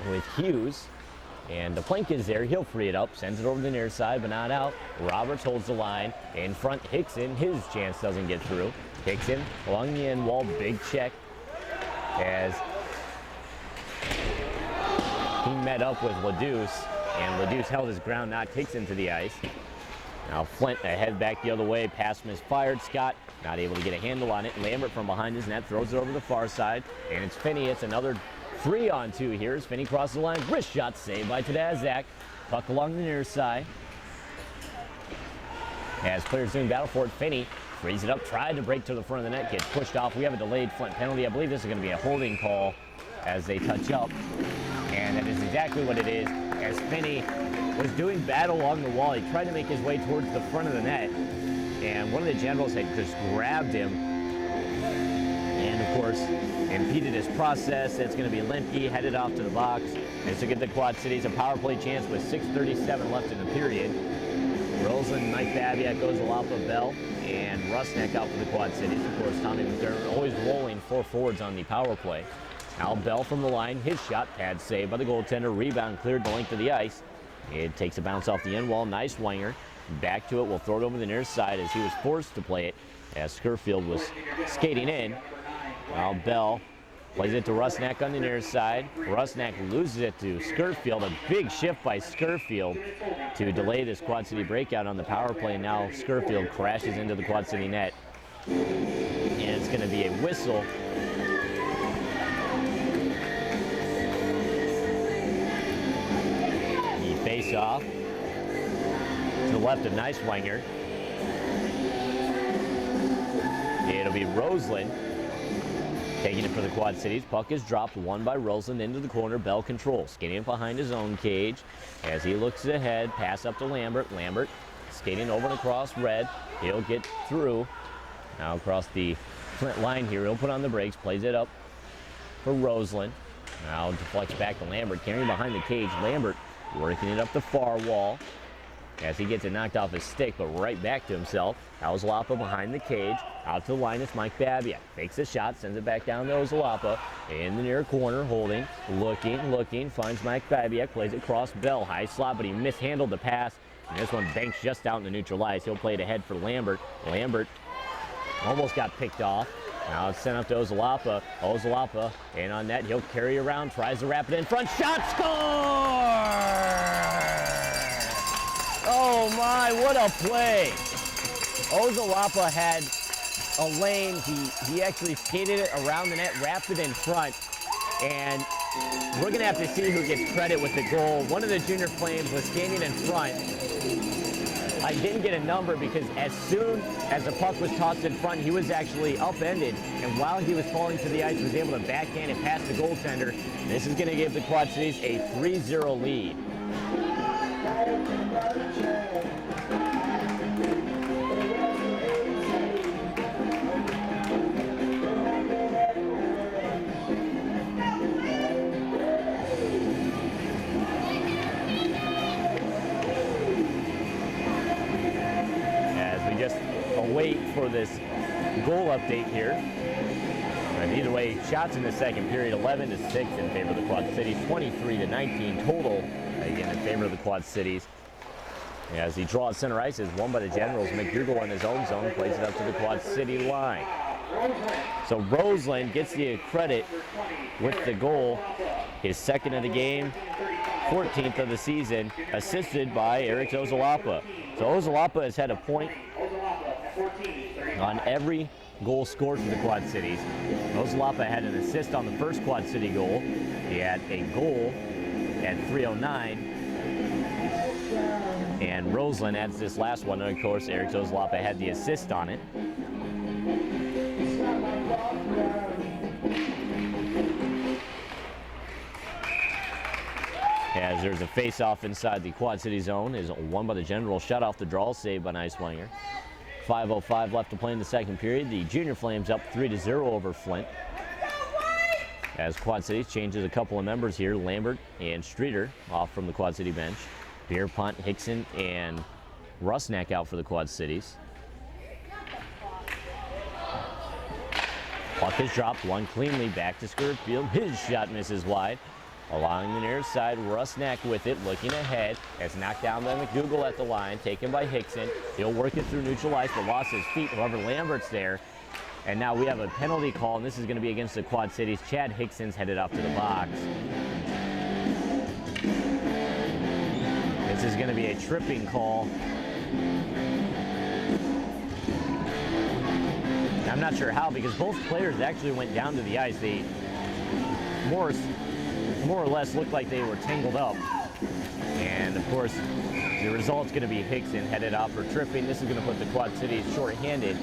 with Hughes. And the plank is there, he'll free it up, sends it over the near side, but not out. Roberts holds the line. In front, Hickson, his chance doesn't get through. Hickson along the end wall, big check as he met up with LaDuce, and LaDuce held his ground, knocked Hickson to the ice. Now Flint ahead back the other way, pass misfired. Scott not able to get a handle on it. Lambert from behind his net throws it over the far side, and it's Finney. It's another 3-on-2 here as Finney crosses the line. Wrist shot saved by Tadazak. Puck along the near side. As players doing battle for it, Finney frees it up, tried to break to the front of the net, gets pushed off. We have a delayed Flint penalty. I believe this is going to be a holding call as they touch up. And that is exactly what it is. As Finney was doing battle along the wall, he tried to make his way towards the front of the net. And one of the generals had just grabbed him and, of course, impeded his process. It's going to be Lemke headed off to the box. This will give the Quad Cities a power play chance with 6:37 left in the period. Rosen, Mike Babiak, goes Alapa, Bell, and Rusnak out for the Quad Cities. Of course, Tommy McDermott always rolling 4 forwards on the power play. Al Bell from the line, his shot, pad saved by the goaltender, rebound cleared the length of the ice. It takes a bounce off the end wall, nice winger. Back to it, we'll throw it over the near side as he was forced to play it as Skurfield was skating in. Al Bell plays it to Rusnak on the near side. Rusnak loses it to Skurfield. A big shift by Skurfield to delay this Quad City breakout on the power play. Now Skurfield crashes into the Quad City net. And it's going to be a whistle. He face off to the left of Nicewanger. It'll be Roseland taking it for the Quad Cities. Puck is dropped, won by Roseland into the corner. Bell controls, skating behind his own cage as he looks ahead. Pass up to Lambert. Lambert skating over and across red. He'll get through. Now across the Flint line here. He'll put on the brakes, plays it up for Roseland. Now deflects back to Lambert, carrying behind the cage. Lambert working it up the far wall as he gets it knocked off his stick, but right back to himself. Ozalapa behind the cage. Out to the line, it's Mike Babiak. Fakes a shot, sends it back down to Ozalapa. In the near corner, holding, looking, finds Mike Babiak, plays it across Bell. High slot, but he mishandled the pass. And this one banks just out in the neutral ice. He'll play it ahead for Lambert. Lambert almost got picked off. Now it's sent up to Ozalapa. Ozalapa in on net. He'll carry around, tries to wrap it in front. Shot, score! Oh my, what a play. Ozalapa had a lane. He actually skated it around the net, wrapped it in front. And we're going to have to see who gets credit with the goal. One of the junior Flames was standing in front. I didn't get a number because as soon as the puck was tossed in front, he was actually upended. And while he was falling to the ice, was able to backhand and pass the goaltender. This is going to give the Quad Cities a 3-0 lead. Wait for this goal update here. And either way, shots in the second period, 11-6 in favor of the Quad Cities, 23-19 total, again in favor of the Quad Cities. As he draws center ice is won by the Generals. McDougall in his own zone plays it up to the Quad City line. So Roseland gets the credit with the goal, his second of the game, 14th of the season, assisted by Eric Ozalapa. So Ozalapa has had a point on every goal scored for the Quad Cities. Ozalapa had an assist on the first Quad City goal. He had a goal at 3:09. And Roseland adds this last one. And of course, Eric Ozalapa had the assist on it. As there's a face-off inside the Quad City zone, is won by the Generals. Shut off the draw, saved by Neiswanger. 5:05 left to play in the second period. The Junior Flames up 3-0 over Flint. As Quad City changes a couple of members here, Lambert and Streeter off from the Quad City bench. Pierpont, Hickson, and Rusnak out for the Quad Cities. Puck is dropped, one cleanly back to Skirfield. His shot misses wide. Along the near side, Rusnak with it, looking ahead. It's knocked down by McDougal at the line, taken by Hickson. He'll work it through neutral ice, but lost his feet. However, Lambert's there. And now we have a penalty call, and this is going to be against the Quad Cities. Chad Hickson's headed off to the box. This is going to be a tripping call. I'm not sure how, because both players actually went down to the ice. They more or less looked like they were tangled up. And of course, the result's going to be Hickson headed off for tripping. This is going to put the Quad Cities short-handed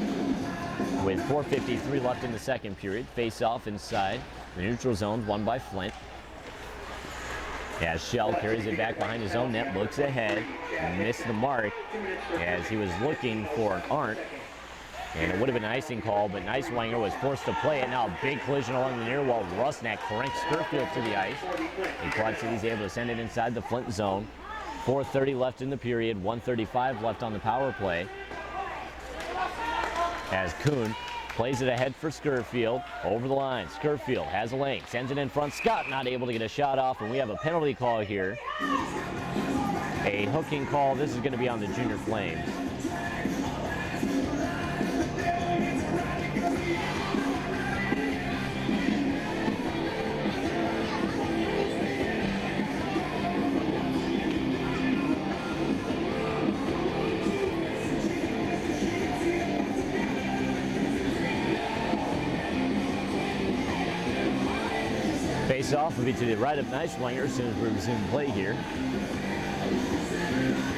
with 4:53 left in the second period. Face off inside the neutral zone, won by Flint. As Shell carries it back behind his own net, looks ahead, missed the mark as he was looking for an Arndt. And it would have been an icing call, but Neiswanger was forced to play it. Now a big collision along the near wall. Rusnak cranks Skirfield to the ice. And Quad City's able to send it inside the Flint zone. 4:30 left in the period, 1:35 left on the power play. As Kuhn plays it ahead for Skirfield, over the line. Skirfield has a lane, sends it in front. Scott not able to get a shot off, and we have a penalty call here. A hooking call. This is going to be on the Junior Flames. Face-off will be to the right of Neiswanger as soon as we resume play here.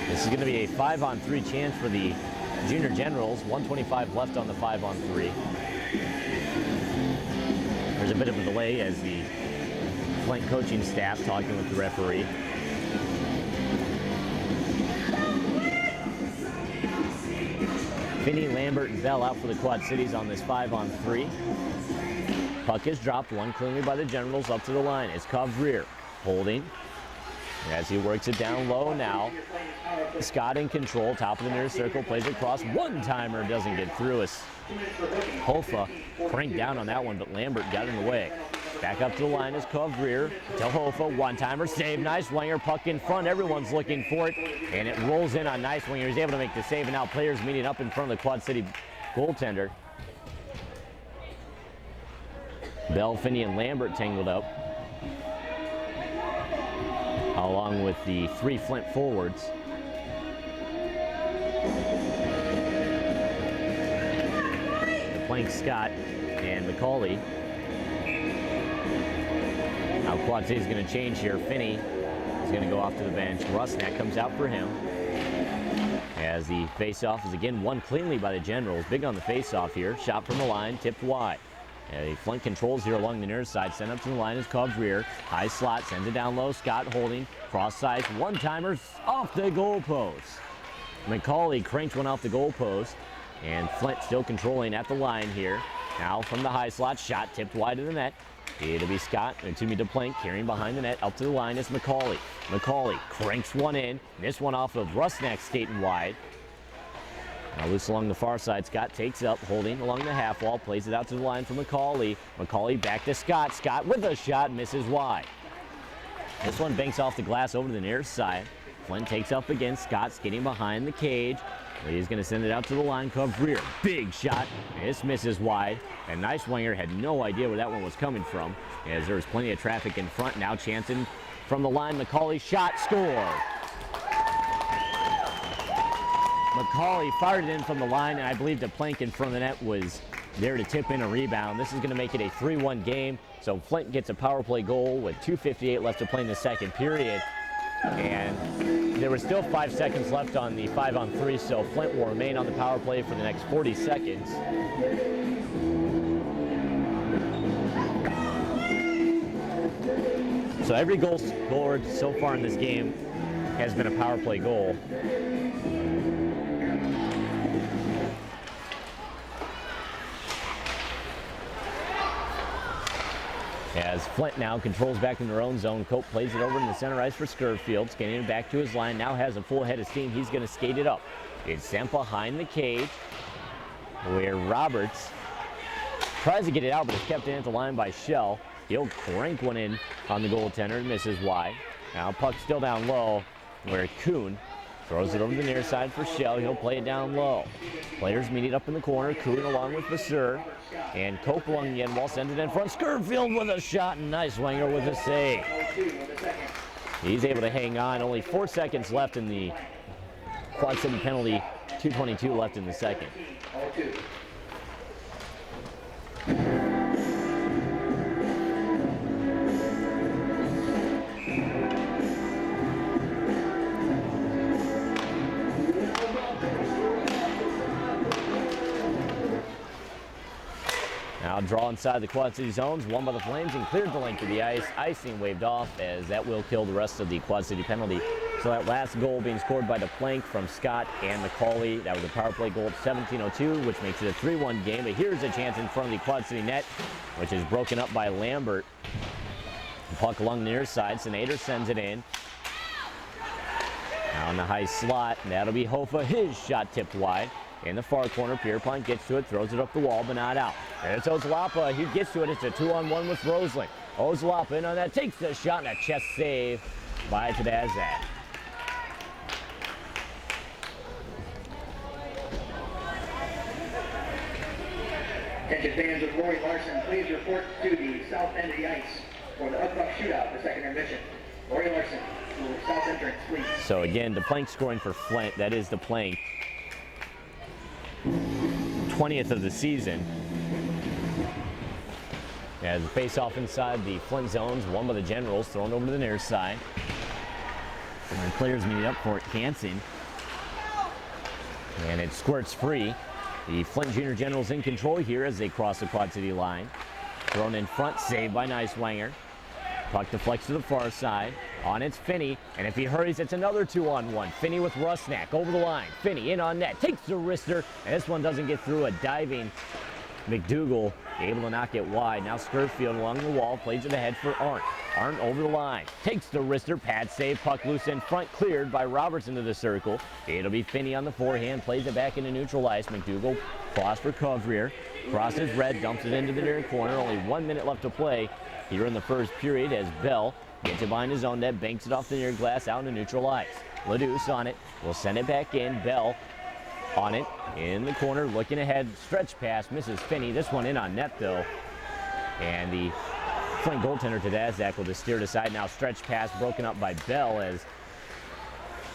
This is going to be a 5-on-3 chance for the Junior Generals. 1:25 left on the 5-on-3. There's a bit of a delay as the Flint coaching staff talking with the referee. Finney, Lambert, and Bell out for the Quad Cities on this 5-on-3. Puck is dropped, one cleanly by the Generals up to the line. It's Kovrir holding as he works it down low now. Scott in control, top of the near circle, plays it across. One-timer doesn't get through as Hofa cranked down on that one, but Lambert got in the way. Back up to the line is Kovrir to Hofa. One-timer, save, Neiswanger, puck in front. Everyone's looking for it, and it rolls in on Neiswanger. He's able to make the save, and now players meeting up in front of the Quad City goaltender. Bell, Finney, and Lambert tangled up, along with the three Flint forwards. They're playing Scott and McCauley. Now Quad City is going to change here. Finney is going to go off to the bench. Rusnak comes out for him. As the face-off is again won cleanly by the Generals. Big on the face-off here. Shot from the line, tipped wide. The Flint controls here along the near side. Sent up to the line is Kovrir. High slot, sends it down low. Scott holding. Cross size, one-timers off the goalpost. McCauley cranked one off the goalpost. And Flint still controlling at the line here. Now from the high slot, shot tipped wide of the net. It'll be Scott, to Plank, carrying behind the net. Up to the line is McCauley. McCauley cranks one in. This one off of Rusnak skating wide. Now loose along the far side, Scott takes up, holding along the half wall, plays it out to the line for McCauley. McCauley back to Scott. Scott with a shot, misses wide. This one banks off the glass over to the near side. Flint takes up again. Scott skating behind the cage. He's going to send it out to the line. Kovrir, big shot. This misses wide. And Neiswanger had no idea where that one was coming from, as there was plenty of traffic in front. Now chancing from the line. McCauley shot, score. McCauley fired it in from the line, and I believe the Plank in front of the net was there to tip in a rebound. This is going to make it a 3-1 game. So Flint gets a power play goal with 2:58 left to play in the second period. And there was still 5 seconds left on the 5-on-3, so Flint will remain on the power play for the next 40 seconds. So every goal scored so far in this game has been a power play goal. As Flint now controls back in their own zone. Cope plays it over in the center ice for Skirfield. Skating it back to his line. Now has a full head of steam. He's going to skate it up. It's sent behind the cage where Roberts tries to get it out, but it's kept in at the line by Shell. He'll crank one in on the goaltender. Misses wide. Now puck still down low where Kuhn throws it over the near side for Shell. He'll play it down low. Players meet it up in the corner. Kuhn along with Basur. And Cope along the end wall sends it in front. Skirfield with a shot, and nice Wenger with a save. He's able to hang on. Only 4 seconds left in the Quad City penalty. 2:22 left in the second. Now draw inside the Quad City zones, won by the Flames and cleared the length of the ice. Icing waved off as that will kill the rest of the Quad City penalty. So that last goal being scored by DePlank from Scott and McCauley. That was a power play goal at 17:02, which makes it a 3-1 game. But here's a chance in front of the Quad City net, which is broken up by Lambert. The puck along the near side. Senator sends it in. Now in the high slot, and that'll be Hofa. His shot tipped wide. In the far corner, Pierpont gets to it, throws it up the wall, but not out. There's Ozalapa. He gets to it. It's a 2-on-1 with Roseland. Ozalapa in on that, takes the shot, and a chest save by Tadazak. Attention fans of Rory Larson, please report to the south end of the ice for the hook-puck shootout, the second intermission. Rory Larson, to the south entrance, please. So again, DePlank scoring for Flint. That is DePlank. 20th of the season. As a face-off inside the Flint zones, won by the Generals, thrown over to the near side. And players meet up for it. Hansen. And it squirts free. The Flint Jr. Generals in control here as they cross the Quad City line. Thrown in front, saved by Nicewanger. Puck deflects to the far side. On it's Finney, and if he hurries, it's another 2-on-1. Finney with Rusnak over the line. Finney in on net, takes the wrister, and this one doesn't get through. A diving McDougal able to knock it wide. Now Skirfield along the wall, plays it ahead for Arndt. Arndt over the line, takes the wrister, pad save, puck loose in front, cleared by Roberts into the circle. It'll be Finney on the forehand, plays it back into neutral ice. McDougal cross for Covrier, crosses red, dumps it into the near corner. Only 1 minute left to play here in the first period as Bell gets it behind his own net, banks it off the near glass out into neutral ice. Ledouce on it, will send it back in. Bell on it, in the corner, looking ahead, stretch pass, misses Finney. This one in on net though. And the Flint goaltender Tadazak will just steer it aside. Now stretch pass broken up by Bell as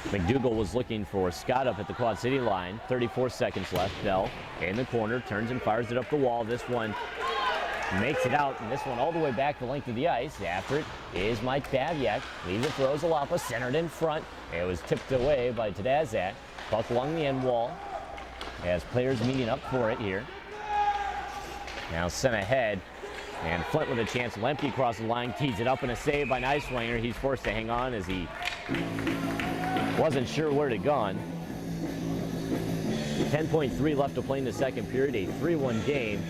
McDougal was looking for Scott up at the Quad City line. 34 seconds left. Bell in the corner, turns and fires it up the wall. This one makes it out, and this one all the way back the length of the ice. After it is Mike Babiak. Leaves it for Ozalapa, centered in front. It was tipped away by Tadazak. Puck along the end wall as players meeting up for it here. Now sent ahead, and Flint with a chance. Lemke across the line, tees it up, and a save by Nicewanger. He's forced to hang on as he wasn't sure where to gone. 10.3 left to play in the second period, a 3-1 game.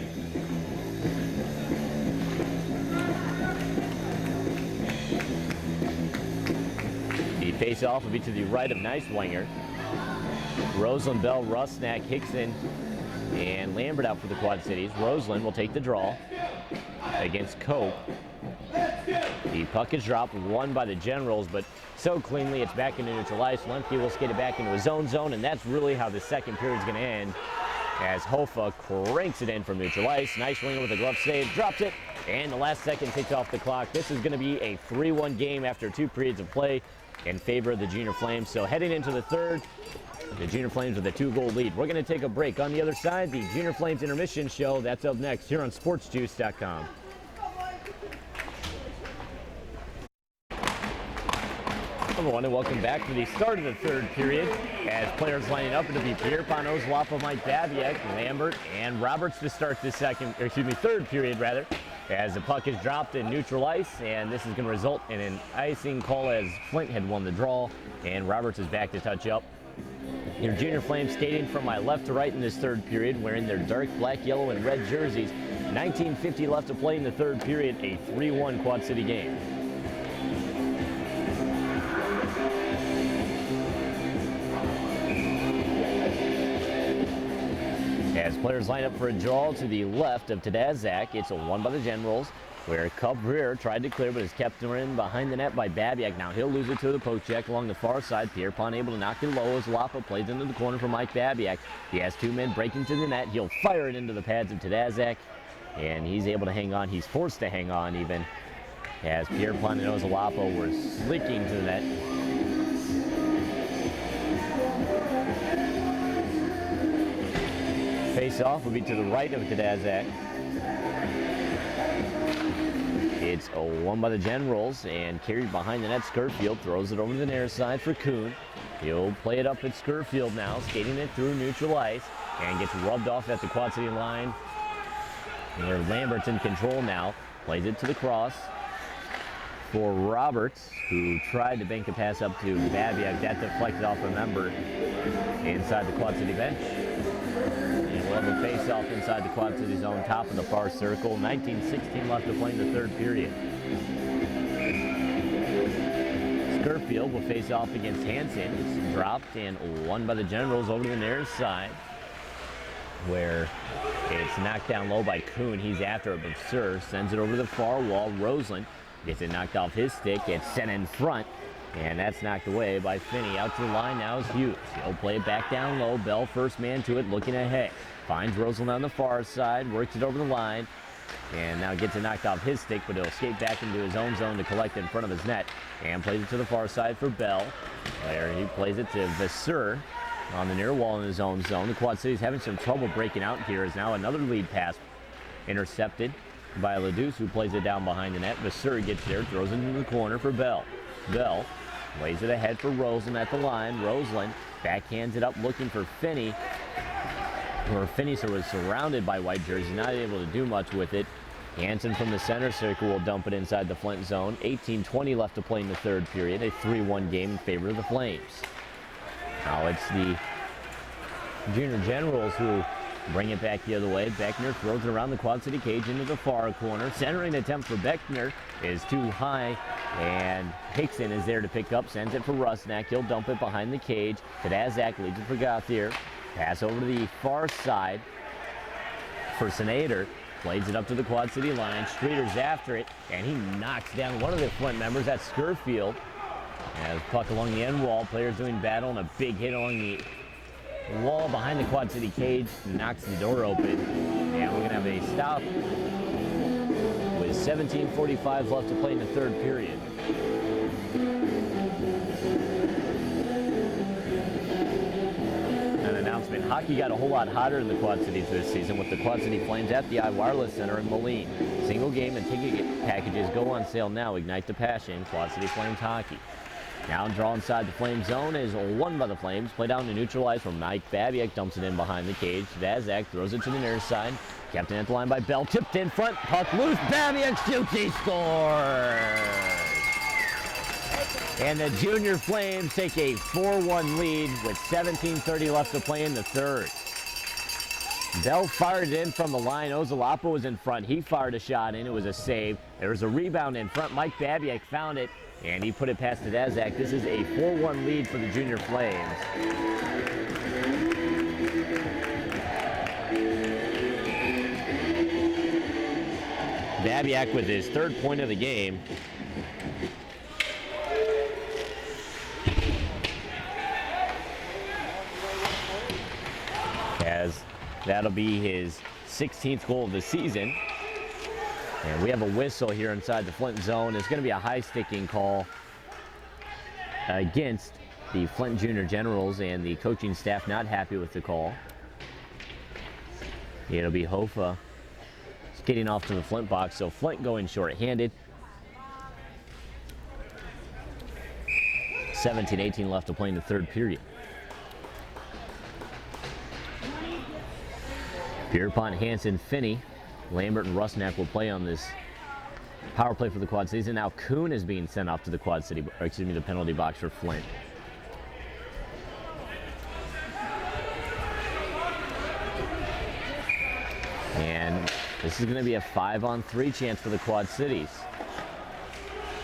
The face-off will be to the right of Nicewanger. Roseland, Bell, Rusnak, Hickson, and Lambert out for the Quad Cities. Roseland will take the draw against Cope. The puck is dropped, won by the Generals, but so cleanly it's back into neutral ice. Lemke will skate it back into his own zone, and that's really how the second period is going to end as Hofa cranks it in from neutral ice. Nicewanger with a glove save, drops it, and the last second takes off the clock. This is going to be a 3-1 game after 2 periods of play in favor of the Junior Flames. So heading into the third, the Junior Flames with a 2-goal lead. We're going to take a break. On the other side, the Junior Flames intermission show. That's up next here on sportsjuice.com. everyone, and welcome back to the start of the third period as players lining up. It'll be Pierpont, Ozlapa, Mike Babiak, Lambert, and Roberts to start the third period rather, as the puck is dropped in neutral ice, and this is going to result in an icing call as Flint had won the draw, and Roberts is back to touch up. Your Junior Flames skating from my left to right in this third period, wearing their dark black, yellow, and red jerseys. 19:50 left to play in the third period, a 3-1 Quad City game. As players line up for a draw to the left of Tadazak, it's a one by the Generals, where Cubreer tried to clear but is kept in behind the net by Babiak. Now he'll lose it to the poke check along the far side. Pierpont able to knock it low as Lapa plays into the corner for Mike Babiak. He has two men breaking to the net. He'll fire it into the pads of Tadazak, and he's able to hang on. He's forced to hang on even, as Pierpont and Ozlapa were slicking to the net. Face-off will be to the right of Tadazak. It's a one by the Generals, and carried behind the net. Skirfield throws it over to the near side for Kuhn. He'll play it up at Skirfield now, skating it through neutral ice, and gets rubbed off at the Quad City line. Where Lambert's in control now, plays it to the cross for Roberts, who tried to bank a pass up to Babiak. That deflected off a member inside the Quad City bench. And we'll have a face-off inside the Quad City zone, top of the far circle. 19:16 left to play in the third period. Skirfield will face off against Hansen. It's dropped and won by the Generals over to the near side, where it's knocked down low by Kuhn. He's after it, but Sir sends it over the far wall. Roseland gets it knocked off his stick. It's sent in front, and that's knocked away by Finney. Out to the line now is Hughes. He'll play it back down low. Bell first man to it, looking ahead. Finds Roseland on the far side, works it over the line, and now gets it knocked off his stick, but he'll skate back into his own zone to collect in front of his net, and plays it to the far side for Bell. There he plays it to Vasseur on the near wall in his own zone. The Quad City's having some trouble breaking out here, as now another lead pass intercepted by Ledouce, who plays it down behind the net. Vasseur gets there, throws it into the corner for Bell. Bell lays it ahead for Roseland at the line. Roseland backhands it up looking for Finney, where Finney was surrounded by white jerseys, not able to do much with it. Hansen from the center circle will dump it inside the Flint zone. 18:20 left to play in the third period. A 3-1 game in favor of the Flames. Now it's the Junior Generals who bring it back the other way. Beckner throws it around the Quad City cage into the far corner. Centering attempt for Beckner is too high, and Hickson is there to pick up. Sends it for Rusnak. He'll dump it behind the cage. Tadazak leads it for Gauthier. Pass over to the far side for Senator. Plays it up to the Quad City line. Streeter's after it, and he knocks down one of the Flint members. That's Skirfield. As puck along the end wall, players doing battle, and a big hit along the wall behind the Quad City cage knocks the door open. And we're going to have a stop with 17:45 left to play in the third period. An announcement: hockey got a whole lot hotter in the Quad Cities this season, with the Quad City Flames at the iWireless Center in Moline. Single game and ticket packages go on sale now. Ignite the passion. Quad City Flames hockey. Now draw inside the Flame zone is one by the Flames. Play down to neutral ice from Mike Babiak. Dumps it in behind the cage. Dazak throws it to the near side. Kept in at the line by Bell. Tipped in front. Puck loose. Babiak shoots. He scores. And the Junior Flames take a 4-1 lead with 17:30 left to play in the third. Bell fired it in from the line. Ozlapa was in front. He fired a shot in. It was a save. There was a rebound in front. Mike Babiak found it, and he put it past Tadazak. This is a 4-1 lead for the Junior Flames. Babiak with his third point of the game. As that'll be his 16th goal of the season. And we have a whistle here inside the Flint zone. It's going to be a high-sticking call against the Flint Junior Generals, and the coaching staff not happy with the call. It'll be Hofa getting off to the Flint box, so Flint going short-handed. 17-18 left to play in the third period. Pierpont, Hanson, Finney, Lambert, and Rusnak will play on this power play for the Quad Cities. And now Kuhn is being sent off to the the penalty box for Flint. And this is going to be a 5-on-3 chance for the Quad Cities.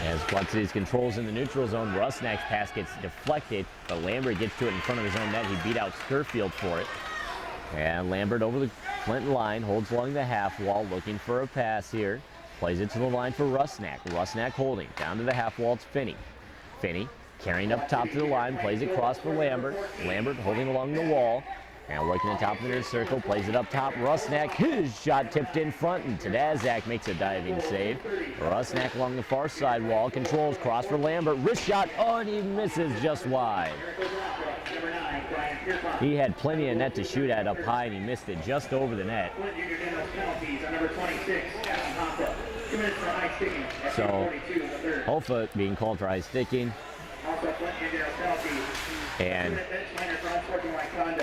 As Quad Cities controls in the neutral zone, Rusnak's pass gets deflected, but Lambert gets to it in front of his own net. He beat out Skurfield for it. And Lambert over the Flint line, holds along the half wall, looking for a pass here. Plays it to the line for Rusnak. Rusnak holding, down to the half wall, it's Finney. Finney carrying up top to the line, plays it cross for Lambert. Lambert holding along the wall. Now working the top of the near circle, plays it up top. Rusnak, his shot tipped in front, and Tadazak makes a diving save. Rusnak along the far side wall, controls, cross for Lambert. Wrist shot, oh, and he misses just wide. He had plenty of net to shoot at up high, and he missed it just over the net. So, Hoffa being called for high sticking. And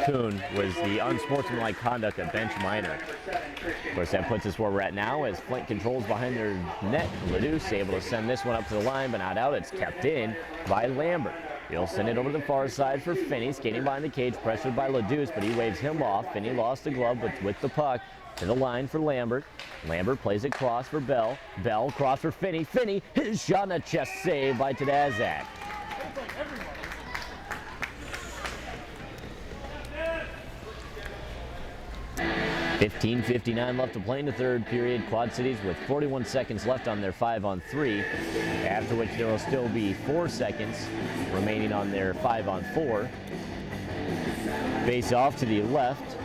Kuhn was the unsportsmanlike conduct of bench minor. Of course, that puts us where we're at now as Flint controls behind their net. Ledouce able to send this one up to the line, but not out. It's kept in by Lambert. He'll send it over to the far side for Finney, skating behind the cage, pressured by Ledouce, but he waves him off. Finney lost the glove, but with the puck to the line for Lambert. Lambert plays it cross for Bell. Bell cross for Finney. Finney, his shot, and a chest save by Tadazak. 15:59 left to play in the third period. Quad Cities with 41 seconds left on their 5-on-3, after which there will still be 4 seconds remaining on their 5-on-4. Face off to the left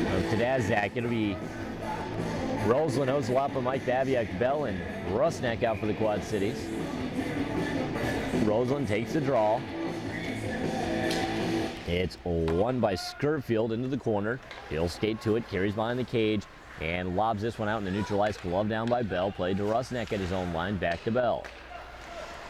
of Tadazak. It'll be Roseland, Ozalapa, Mike Babiak, Bell, and Rusnak out for the Quad Cities. Roseland takes the draw. It's won by Skurfield into the corner. He'll skate to it, carries behind the cage, and lobs this one out in the neutral ice. Glove down by Bell. Played to Rusnak at his own line. Back to Bell.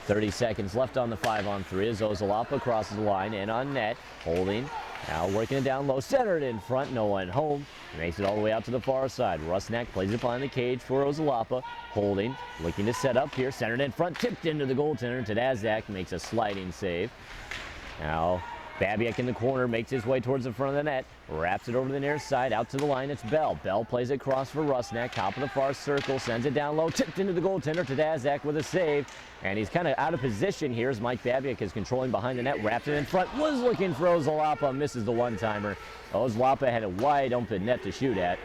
30 seconds left on the 5-on-3 as Ozalapa crosses the line in on net. Holding. Now working it down low. Centered in front. No one home. Makes it all the way out to the far side. Rusnak plays it behind the cage for Ozalapa. Holding. Looking to set up here. Centered in front. Tipped into the goaltender. Tadazak makes a sliding save. Now Babiak in the corner, makes his way towards the front of the net, wraps it over to the near side, out to the line, it's Bell. Bell plays it cross for Rusnak, top of the far circle, sends it down low, tipped into the goaltender, Tadazak with a save, and he's kind of out of position here as Mike Babiak is controlling behind the net, wraps it in front, was looking for Ozalapa, misses the one-timer. Ozalapa had a wide open net to shoot at,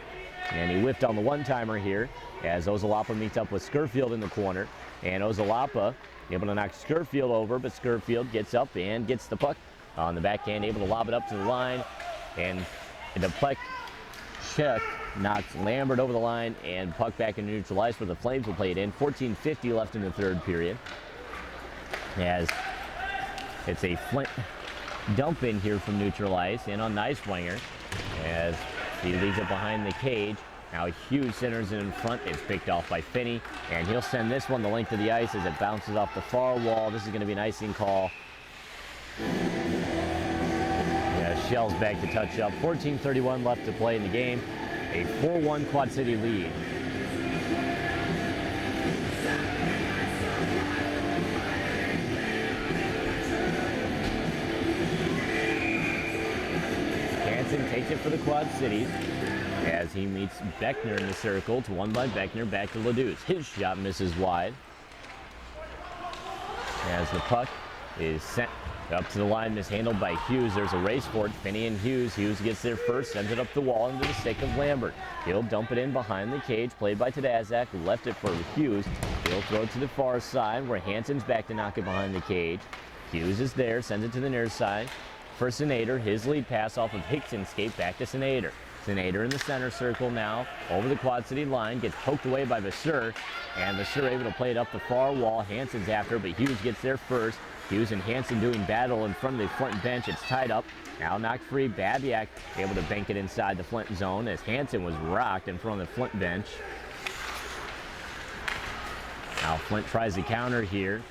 and he whiffed on the one-timer here as Ozalapa meets up with Skurfield in the corner, and Ozalapa able to knock Skurfield over, but Skurfield gets up and gets the puck on the backhand, able to lob it up to the line, and the puck check knocks Lambert over the line, and puck back in neutral ice where the Flames will play it in. 14:50 left in the third period. As it's a Flint dump in here from neutral ice, and on Nicewinger, as he leads it behind the cage. Now Hughes centers it in front. It's picked off by Finney, and he'll send this one the length of the ice as it bounces off the far wall. This is going to be an icing call. Shell's back to touch up. 14:31 left to play in the game. A 4-1 Quad City lead. Hanson takes it for the Quad Cities as he meets Beckner in the circle. It's won by Beckner, back to Ledouce. His shot misses wide as the puck is sent up to the line, mishandled by Hughes. There's a race for it. Finney and Hughes. Hughes gets there first, sends it up the wall into the stick of Lambert. He'll dump it in behind the cage, played by Tadazak, who left it for Hughes. He'll throw it to the far side, where Hanson's back to knock it behind the cage. Hughes is there, sends it to the near side for Sinader. His lead pass off of Hickson's skate back to Sinader. Sinader in the center circle now, over the Quad City line, gets poked away by Vasseur, and Vasseur able to play it up the far wall. Hanson's after, but Hughes gets there first. Hughes and Hanson doing battle in front of the Flint bench. It's tied up. Now knocked free. Babiak able to bank it inside the Flint zone as Hanson was rocked in front of the Flint bench. Now Flint tries to counter here.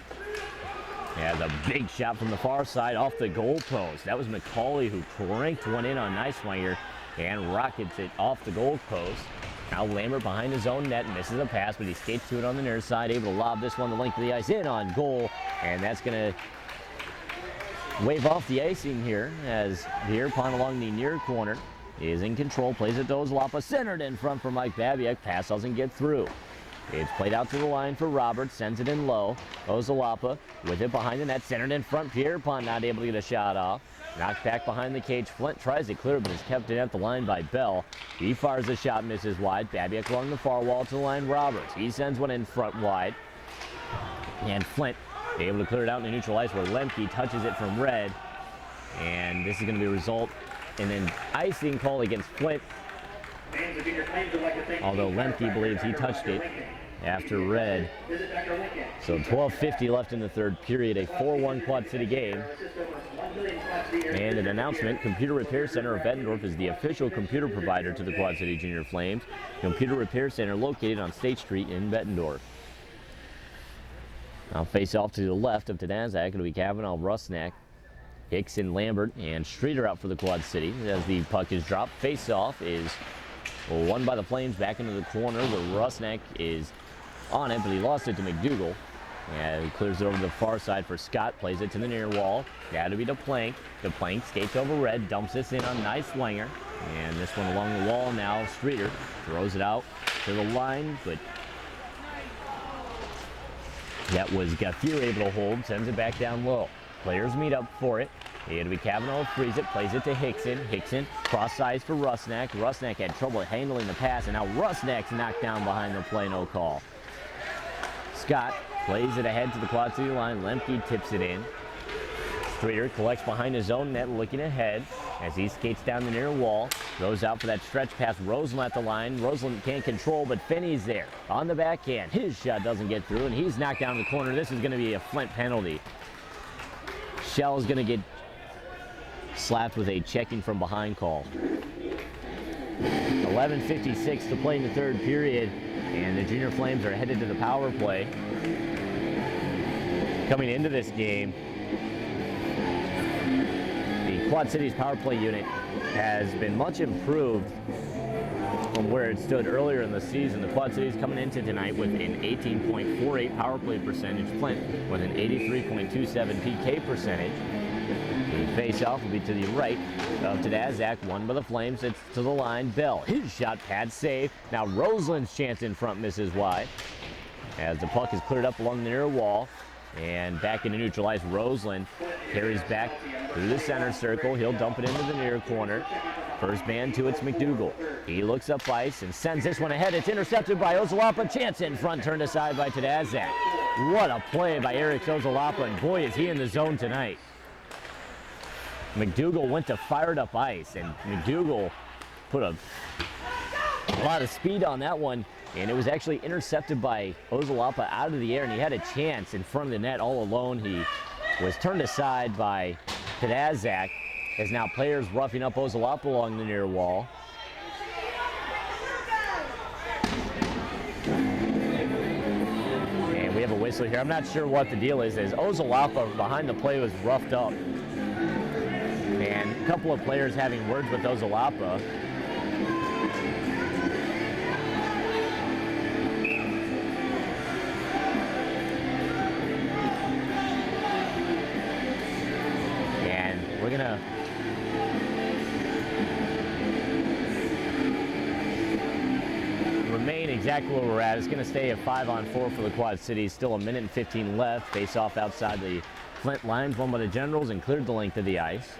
Yeah, the big shot from the far side off the goal post. That was McCauley who cranked one in on Neiswanger and rockets it off the goal post. Now Lambert behind his own net, misses a pass, but he skates to it on the near side, able to lob this one the length of the ice in on goal, and that's going to wave off the icing here as Pierpont along the near corner is in control, plays it to Ozalapa, centered in front for Mike Babiak. Pass doesn't get through. It's played out to the line for Roberts, sends it in low. Ozalapa with it behind the net, centered in front. Pierpont not able to get a shot off. Knocked back behind the cage. Flint tries to clear, but is kept in at the line by Bell. He fires a shot, misses wide. Babiak along the far wall to the line. Roberts. He sends one in front wide. And Flint able to clear it out in the neutral ice where Lemke touches it from red. And this is going to be a result in an icing call against Flint. Although Lemke believes he touched it after red. So 12:50 left in the third period, a 4-1 Quad City game. And an announcement, Computer Repair Center of Bettendorf is the official computer provider to the Quad City Junior Flames. Computer Repair Center located on State Street in Bettendorf. Now face off to the left of Tadazak. It'll be Kavanaugh, Rusnak, Hickson, Lambert, and Streeter out for the Quad City. As the puck is dropped, face off is won by the Flames back into the corner where Rusnak is on it, but he lost it to McDougal. And he clears it over to the far side for Scott, plays it to the near wall. Got to be to Plank. The Plank skates over red, dumps this in on Neiswanger. And this one along the wall now, Streeter throws it out to the line, but that was Gauthier able to hold, sends it back down low. Players meet up for it. It'll be Kavanaugh frees it, plays it to Hickson. Hickson cross size for Rusnak. Rusnak had trouble handling the pass, and now Rusnak's knocked down behind the play, no call. Scott plays it ahead to the Quad City line. Lemke tips it in. Streeter collects behind his own net, looking ahead as he skates down the near wall. Goes out for that stretch pass. Roseland at the line. Roseland can't control, but Finney's there on the backhand. His shot doesn't get through, and he's knocked down the corner. This is going to be a Flint penalty. Shell is going to get slapped with a checking from behind call. 11:56 to play in the third period, and the Junior Flames are headed to the power play. Coming into this game, the Quad Cities power play unit has been much improved from where it stood earlier in the season. The Quad Cities coming into tonight with an 18.48 power play percentage. Flint with an 83.27 PK percentage. The face-off will be to the right of Tadazak, won by the Flames. It's to the line. Bell, his shot pad save. Now Roseland's chance in front misses wide as the puck is cleared up along the near wall. And back into neutral ice, Roseland carries back through the center circle. He'll dump it into the near corner. First man to it's McDougal. He looks up ice and sends this one ahead. It's intercepted by Ozalapa. Chance in front, turned aside by Tadazak. What a play by Eric Ozalapa, and boy, is he in the zone tonight. McDougal went to fired up ice, and McDougal put a lot of speed on that one, and it was actually intercepted by Ozalapa out of the air, and he had a chance in front of the net all alone. He was turned aside by Tadazak, as now players roughing up Ozalapa along the near wall. And we have a whistle here. I'm not sure what the deal is, as Ozalapa behind the play was roughed up. And a couple of players having words with Ozalapa. And we're going to remain exactly where we're at. It's going to stay a 5-on-4 for the Quad Cities. Still a minute and 15 left. Face off outside the Flint lines, won by the Generals and cleared the length of the ice.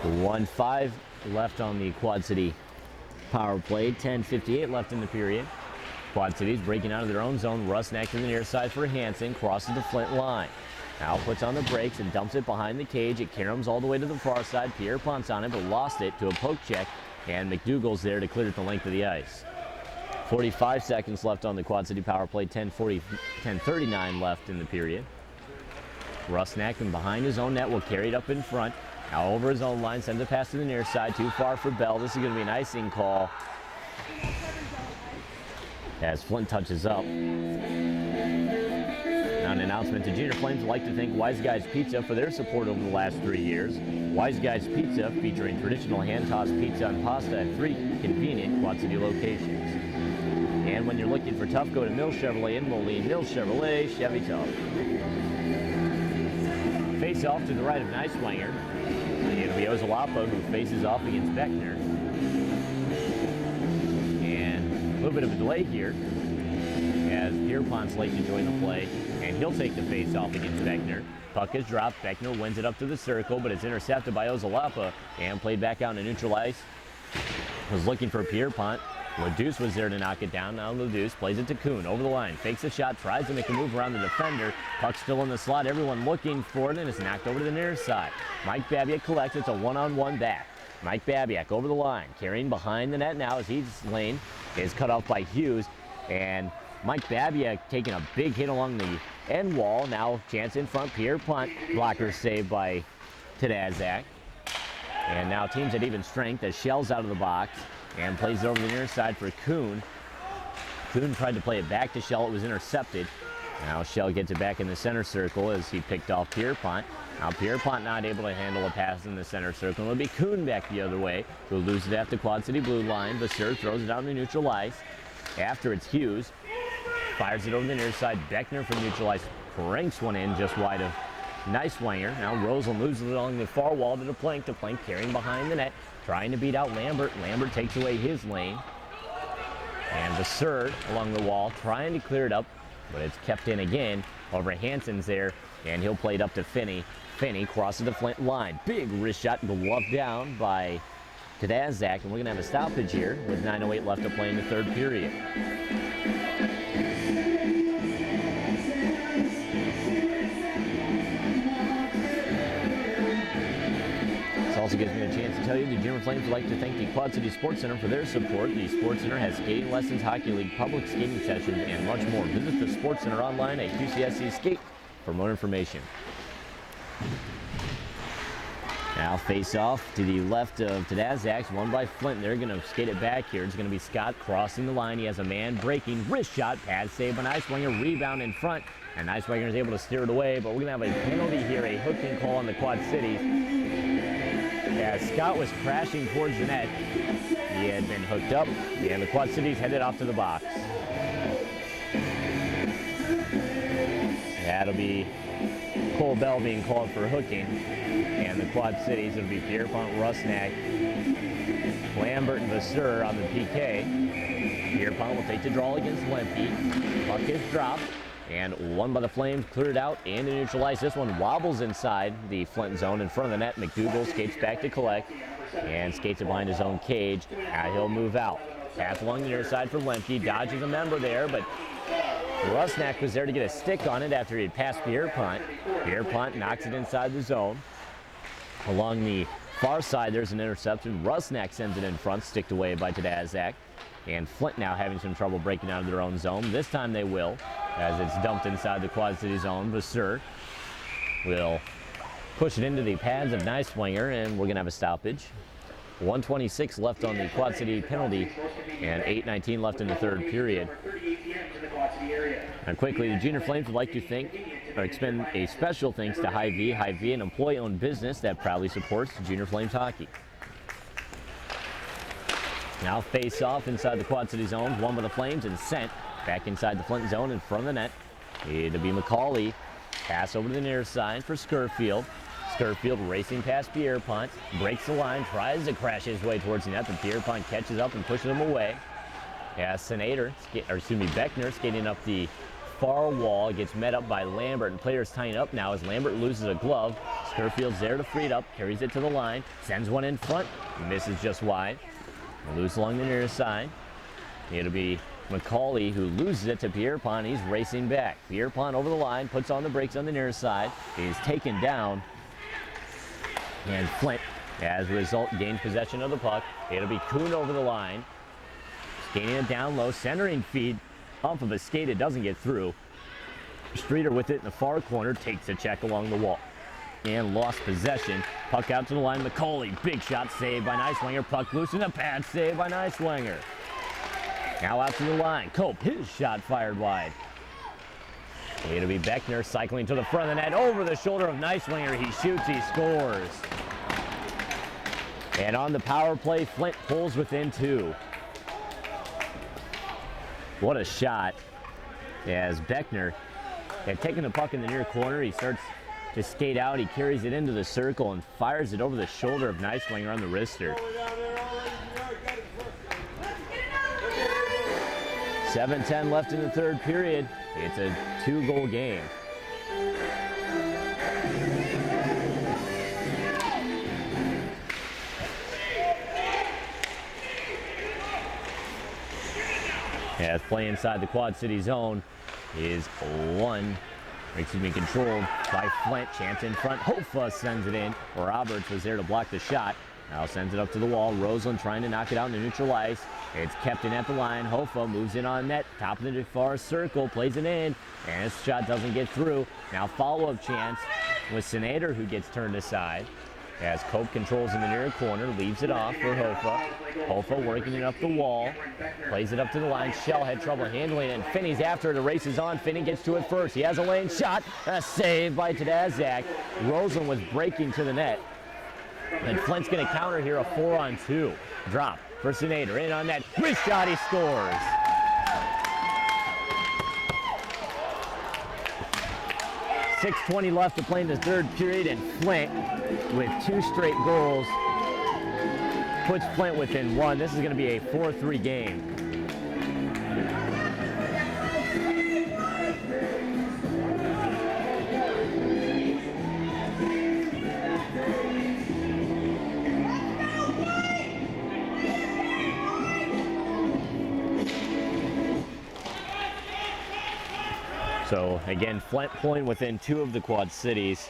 1-5 left on the Quad City power play. 10:58 left in the period. Quad Cities breaking out of their own zone. Rusnak to the near side for Hansen. Crosses the Flint line. Now puts on the brakes and dumps it behind the cage. It caroms all the way to the far side. Pierpont's on it, but lost it to a poke check. And McDougal's there to clear it the length of the ice. 45 seconds left on the Quad City power play. 10:39 left in the period. Rusnak from behind his own net will carry it up in front. Now over his own line, sends a pass to the near side, too far for Bell. This is going to be an icing call as Flint touches up. Now an announcement: the Junior Flames would like to thank Wise Guys Pizza for their support over the last 3 years. Wise Guys Pizza, featuring traditional hand-tossed pizza and pasta at 3 convenient Quad City locations. And when you're looking for tough, go to Mill Chevrolet in Moline. Mill Chevrolet, Chevy Tough. Face off to the right of Neiswanger. It'll be Ozalapa who faces off against Beckner. And a little bit of a delay here as Pierpont's late to join the play, and he'll take the face off against Beckner. Puck is dropped. Beckner wins it up to the circle, but it's intercepted by Ozalapa and played back out into neutral ice. Was looking for Pierpont. LaDuce was there to knock it down. Now LaDuce plays it to Kuhn over the line. Fakes a shot, tries to make a move around the defender. Puck still in the slot. Everyone looking for it, and it's knocked over to the near side. Mike Babiak collects. It's a one-on-one back. Mike Babiak over the line, carrying behind the net now as his lane is cut off by Hughes. And Mike Babiak taking a big hit along the end wall. Now chance in front. Pierpont, blocker saved by Tadazak. And now teams at even strength as Shell's out of the box and plays it over the near side for Kuhn. Kuhn tried to play it back to Shell. It was intercepted. Now Shell gets it back in the center circle as he picked off Pierpont. Now Pierpont not able to handle a pass in the center circle. It'll be Kuhn back the other way, who loses it at the Quad City blue line. Vasseur throws it out in the neutral ice. After it's Hughes. Fires it over the near side. Beckner from neutral ice cranks one in just wide of Neiswanger. Now Rosen loses it along the far wall to the plank. The plank carrying behind the net, trying to beat out Lambert. Lambert takes away his lane. And Vasseur along the wall, trying to clear it up, but it's kept in again over Hansen's there, and he'll play it up to Finney. Finney crosses the Flint line. Big wrist shot, gloved down by Tadazak, and we're going to have a stoppage here with 9:08 left to play in the third period. Also gives me a chance to tell you the Junior Flames would like to thank the Quad City Sports Center for their support. The Sports Center has skating lessons, hockey league, public skating sessions, and much more. Visit the Sports Center online at QCSC Skate for more information. Now face off to the left of Tadazak, won by Flint. They're going to skate it back here. It's going to be Scott crossing the line. He has a man breaking, wrist shot, pad save by Neiswanger, rebound in front, and Neiswanger is able to steer it away, but we're going to have a penalty here, a hooking call on the Quad Cities. As Scott was crashing towards the net, he had been hooked up, and the Quad Cities headed off to the box. That'll be Cole Bell being called for hooking, and the Quad Cities, it'll be Pierpont, Rusnak, Lambert, and Vasseur on the PK. Pierpont will take the draw against Lemke. Puck is dropped, and won by the Flames, cleared out and to neutral ice. This one wobbles inside the Flint zone in front of the net. McDougal skates back to collect and skates it behind his own cage. Now he'll move out. Pass along the near side for Lemke. Dodges a member there, but Rusnak was there to get a stick on it after he had passed Pierpont. Pierpont knocks it inside the zone. Along the far side, there's an interception. Rusnak sends it in front, sticked away by Tadazak. And Flint now having some trouble breaking out of their own zone. This time they will, as it's dumped inside the Quad City zone. Vasseur will push it into the pads of Neiswanger, and we're going to have a stoppage. 1:26 left on the Quad City penalty, and 8:19 left in the third period. And quickly, the Junior Flames would like to extend a special thanks to Hy-Vee. Hy-Vee, an employee-owned business that proudly supports Junior Flames hockey. Now face off inside the Quad City zone, won by the Flames and sent back inside the Flint zone in front of the net. It'll be McCauley. Pass over to the near side for Scurfield. Scurfield racing past Pierpont, breaks the line, tries to crash his way towards the net, but Pierpont catches up and pushes him away. Yeah, Beckner skating up the far wall, gets met up by Lambert, and players tying up now as Lambert loses a glove. Scurfield's there to free it up, carries it to the line, sends one in front, misses just wide. Loose along the near side. It'll be McCauley who loses it to Pierpont. He's racing back. Pierpont over the line, puts on the brakes on the near side. He's taken down. And Flint, as a result, gains possession of the puck. It'll be Kuhn over the line. Skating it down low, centering feed off of a skate. It doesn't get through. Streeter with it in the far corner, takes a check along the wall. And lost possession. Puck out to the line. McCauley, big shot saved by Neiswanger. Puck loose in the pad, saved by Neiswanger. Now out to the line. Cope, his shot fired wide. It'll be Beckner cycling to the front of the net. Over the shoulder of Neislinger. He shoots, he scores. And on the power play, Flint pulls within 2. What a shot. As Beckner had taken the puck in the near corner, he starts to skate out. He carries it into the circle and fires it over the shoulder of Neislinger on the wrister. 7:10 left in the third period. It's a 2-goal game. As play inside the Quad City zone is controlled by Flint. Chance in front. Hofa sends it in. Roberts was there to block the shot. Now sends it up to the wall. Roseland trying to knock it out into neutral ice. It's kept in at the line. Hofa moves in on net. Top of the far circle. Plays it in. And his shot doesn't get through. Now follow-up chance with Senator, who gets turned aside. As Cope controls in the near corner. Leaves it off for Hofa. Hofa working it up the wall. Plays it up to the line. Shell had trouble handling it. And Finney's after it. The race is on. Finney gets to it first. He has a lane shot. A save by Tadazak. Roseland was breaking to the net. And Flint's going to counter here, a 4-on-2. Drop for Senator. In on that. Wrist shot, he scores. .620 left to play in the third period, and Flint, with 2 straight goals, puts Flint within 1. This is going to be a 4-3 game. So again, Flint pulling within 2 of the Quad Cities,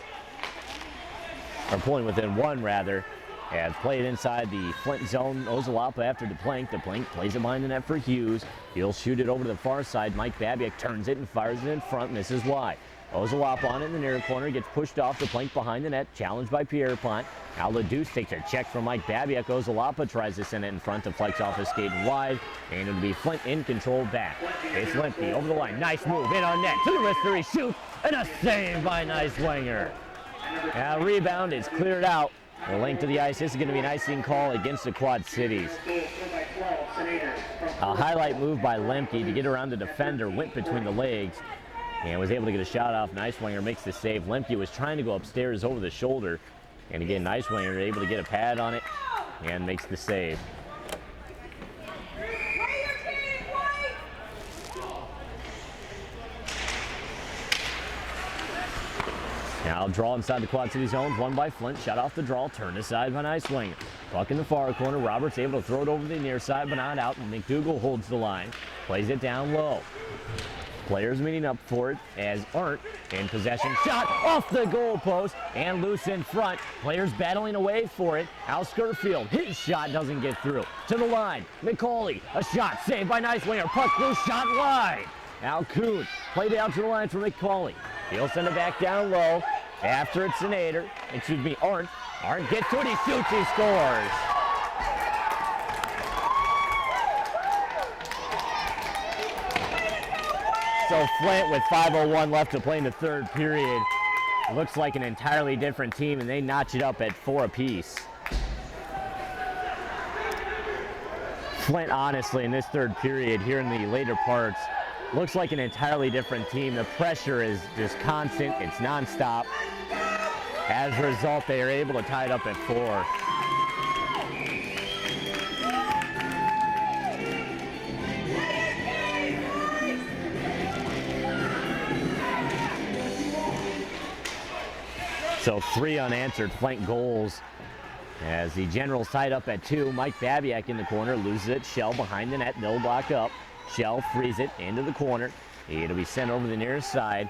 or pulling within 1 rather, as played inside the Flint zone. Ozalapa after DePlank. DePlank plays it behind the net for Hughes. He'll shoot it over to the far side. Mike Babiak turns it and fires it in front. Misses wide. Ozalapa on it in the near corner, gets pushed off. DePlank behind the net, challenged by Pierpont. Now Leduc takes a check from Mike Babiak. Ozalapa tries to send it in front, deflects off his skating wide, and it'll be Flint in control back. It's Limpy over the line. Nice move in on net to the wrist. He shoots, and a save by Neislinger. Now rebound is cleared out. The length of the ice. This is going to be an icing call against the Quad Cities. A highlight move by Lemke to get around the defender, went between the legs, and was able to get a shot off. Neislinger makes the save. Lemke was trying to go upstairs over the shoulder, and again, Neislinger able to get a pad on it and makes the save. Now draw inside the Quad City zone, won by Flint. Shot off the draw, turned aside by Neislinger. Puck in the far corner. Roberts able to throw it over the near side, but not out. And McDougal holds the line, plays it down low. Players meeting up for it as Arndt in possession. Shot off the goal post and loose in front. Players battling away for it. Al Skirfield, his shot doesn't get through. To the line, McCauley, a shot saved by Neislinger. Puck loose, shot wide. Now Kuhn played out to the line for McCauley. He'll send it back down low. After it's Arndt. Arndt gets to it, he shoots, he scores. So Flint, with 5:01 left to play in the third period, looks like an entirely different team, and they notch it up at 4 apiece. Flint, honestly, in this third period, here in the later parts, looks like an entirely different team. The pressure is just constant. It's nonstop. As a result, they are able to tie it up at 4. So 3 unanswered Flint goals as the Generals tied up at 2. Mike Babiak in the corner, loses it. Shell behind the net, no block up. Shell frees it into the corner. It'll be sent over the near side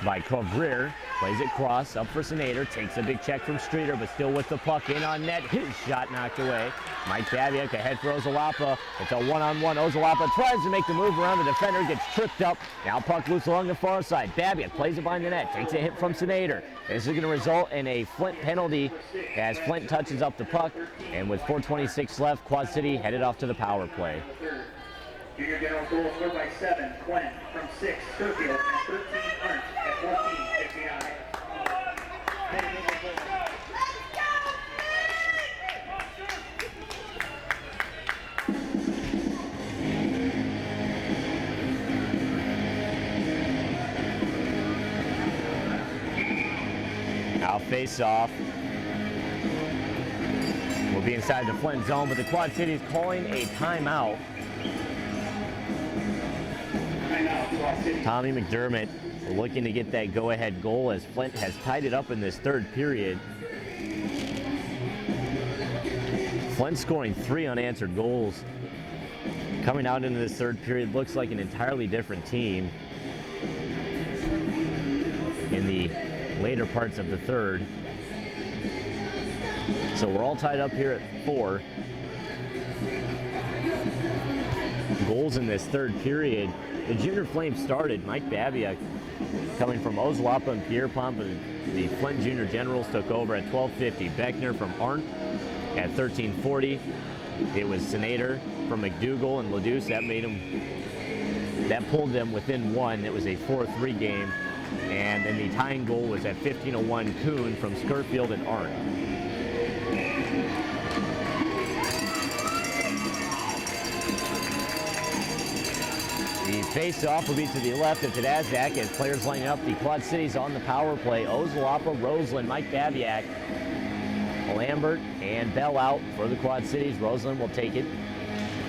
by Kovrir. Plays it cross, up for Senator. Takes a big check from Streeter, but still with the puck in on net. His shot knocked away. Mike Babiak ahead for Ozalapa. It's a one-on-one. Ozalapa tries to make the move around the defender, gets tripped up. Now puck loose along the far side. Babiak plays it behind the net, takes a hit from Senator. This is going to result in a Flint penalty as Flint touches up the puck. And with 4:26 left, Quad City headed off to the power play. Junior General's goal scored by 7, Quinn. From 6, Sturfield. And 13, Arndt. At 14, 59. Now face off. We'll be inside the Flint zone, but the Quad Cities calling a timeout. Tommy McDermott looking to get that go-ahead goal as Flint has tied it up in this third period. Flint scoring 3 unanswered goals. Coming out into this third period looks like an entirely different team in the later parts of the third. So we're all tied up here at 4. Goals in this third period. The Junior Flames started. Mike Babiak coming from Ozlapa and Pierpont, but the Flint Junior Generals took over at 12:50. Beckner from Arndt at 13:40. It was Senator from McDougal and Ledouce. That pulled them within 1. It was a 4-3 game. And then the tying goal was at 15:01. Kuhn from Skirfield and Arndt. The face-off will be to the left of Tadazak as players lining up. The Quad Cities on the power play. Ozlapa, Roseland, Mike Babiak, Lambert, and Bell out for the Quad Cities. Roseland will take it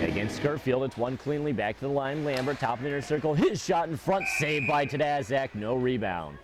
against Skirfield. It's one cleanly back to the line. Lambert, top of the inner circle. His shot in front, saved by Tadazak. No rebound.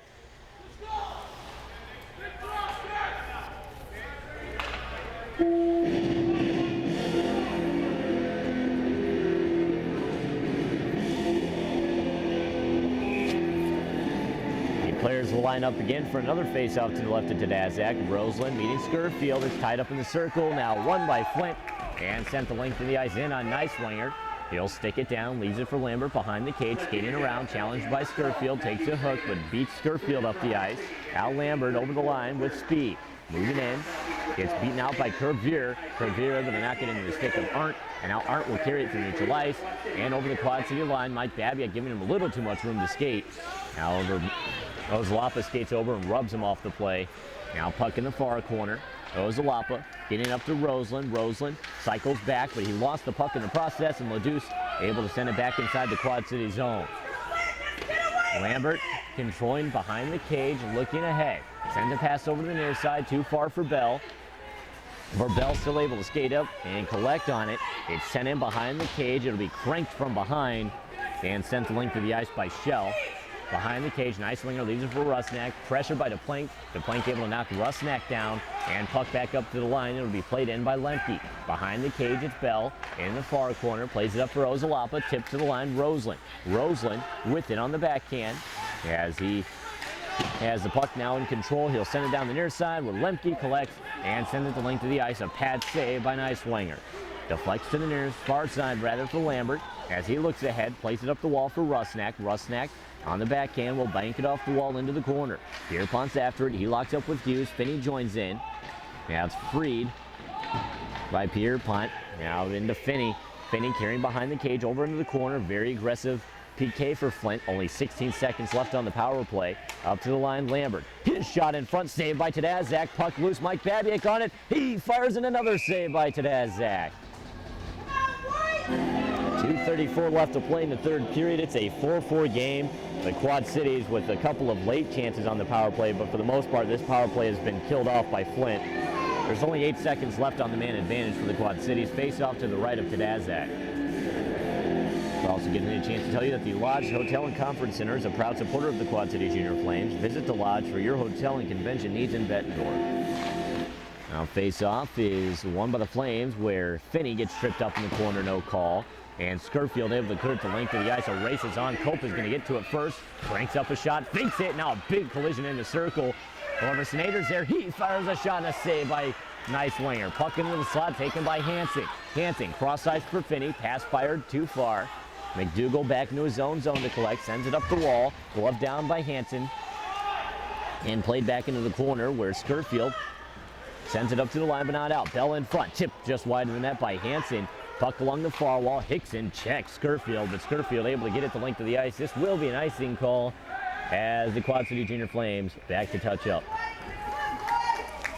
Players will line up again for another face-off to the left of Tadazak. Roseland meeting Skirfield. It's tied up in the circle. Now won by Flint and sent the length of the ice in on Nicewinger. He'll stick it down, leaves it for Lambert behind the cage, skating around, challenged by Skirfield, takes a hook, but beats Skirfield up the ice. Al Lambert over the line with speed. Moving in, gets beaten out by Curvier. Curvier going to knock it into the stick of Arndt, and now Arndt will carry it to neutral ice and over the Quad City line. Mike Babiak giving him a little too much room to skate. Now over Ozlapa skates over and rubs him off the play. Now puck in the far corner. Ozlapa getting up to Roseland. Roseland cycles back, but he lost the puck in the process, and Ledouce able to send it back inside the Quad City zone. Lambert controlling behind the cage, looking ahead. Sends a pass over to the near side, too far for Bell. Bell still able to skate up and collect on it. It's sent in behind the cage. It'll be cranked from behind and sent the length of the ice by Shell. Behind the cage, Nicewinger leaves it for Rusnak. Pressured by DePlank. DePlank able to knock Rusnak down and puck back up to the line. It'll be played in by Lemke. Behind the cage, it's Bell in the far corner. Plays it up for Ozlapa. Tip to the line, Roseland. Roseland with it on the backhand as he has the puck now in control. He'll send it down the near side where Lemke collects and sends it the length of the ice. A pad save by Nicewinger. Deflects to the near far side rather for Lambert as he looks ahead. Plays it up the wall for Rusnak. Rusnak on the backhand will bank it off the wall into the corner. Pierpont's after it. He locks up with Hughes. Finney joins in. Now it's freed by Pierpont. Now into Finney. Finney carrying behind the cage over into the corner. Very aggressive PK for Flint. Only 16 seconds left on the power play. Up to the line, Lambert. His shot in front, saved by Tadazak. Puck loose, Mike Babiak on it. He fires in another save by Tadazak. 2:34 left to play in the third period. It's a 4-4 game. The Quad Cities with a couple of late chances on the power play, but for the most part, this power play has been killed off by Flint. There's only 8 seconds left on the man advantage for the Quad Cities. Face off to the right of Tadazak. We're also giving you a chance to tell you that the Lodge Hotel and Conference Center is a proud supporter of the Quad City Junior Flames. Visit the Lodge for your hotel and convention needs in Bettendorf. Now face off is won by the Flames where Finney gets tripped up in the corner, no call. And Skirfield able to clear it the length of the ice. A race is on. Cope is going to get to it first. Cranks up a shot. Fakes it. Now a big collision in the circle. However, Snyder's there. He fires a shot and a save by Nicewinger. Puck into the slot taken by Hansen. Hansen cross ice for Finney. Pass fired too far. McDougal back into his own zone to collect. Sends it up the wall. Glove down by Hansen. And played back into the corner where Skirfield sends it up to the line but not out. Bell in front. Tipped just wide of the net by Hansen. Puck along the far wall. Hickson checks Scurfield, but Scurfield able to get it the length of the ice. This will be an icing call as the Quad City Junior Flames back to touch up.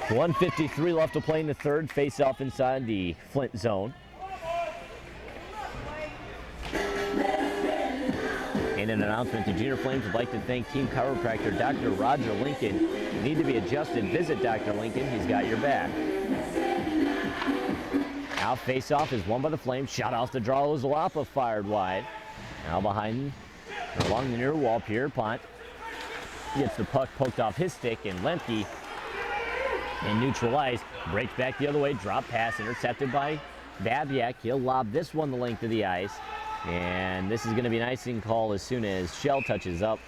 1:53 left to play in the third. Face off inside the Flint zone. In an announcement, the Junior Flames would like to thank team chiropractor Dr. Roger Lincoln. Need to be adjusted? Visit Dr. Lincoln. He's got your back. Now face-off is won by the Flames. Shot off the draw. Ozalapa fired wide. Now behind, along the near wall, Pierpont gets the puck poked off his stick, and Lemke in neutral ice breaks back the other way. Drop pass intercepted by Babiak. He'll lob this one the length of the ice. And this is going to be an icing call as soon as Shell touches up.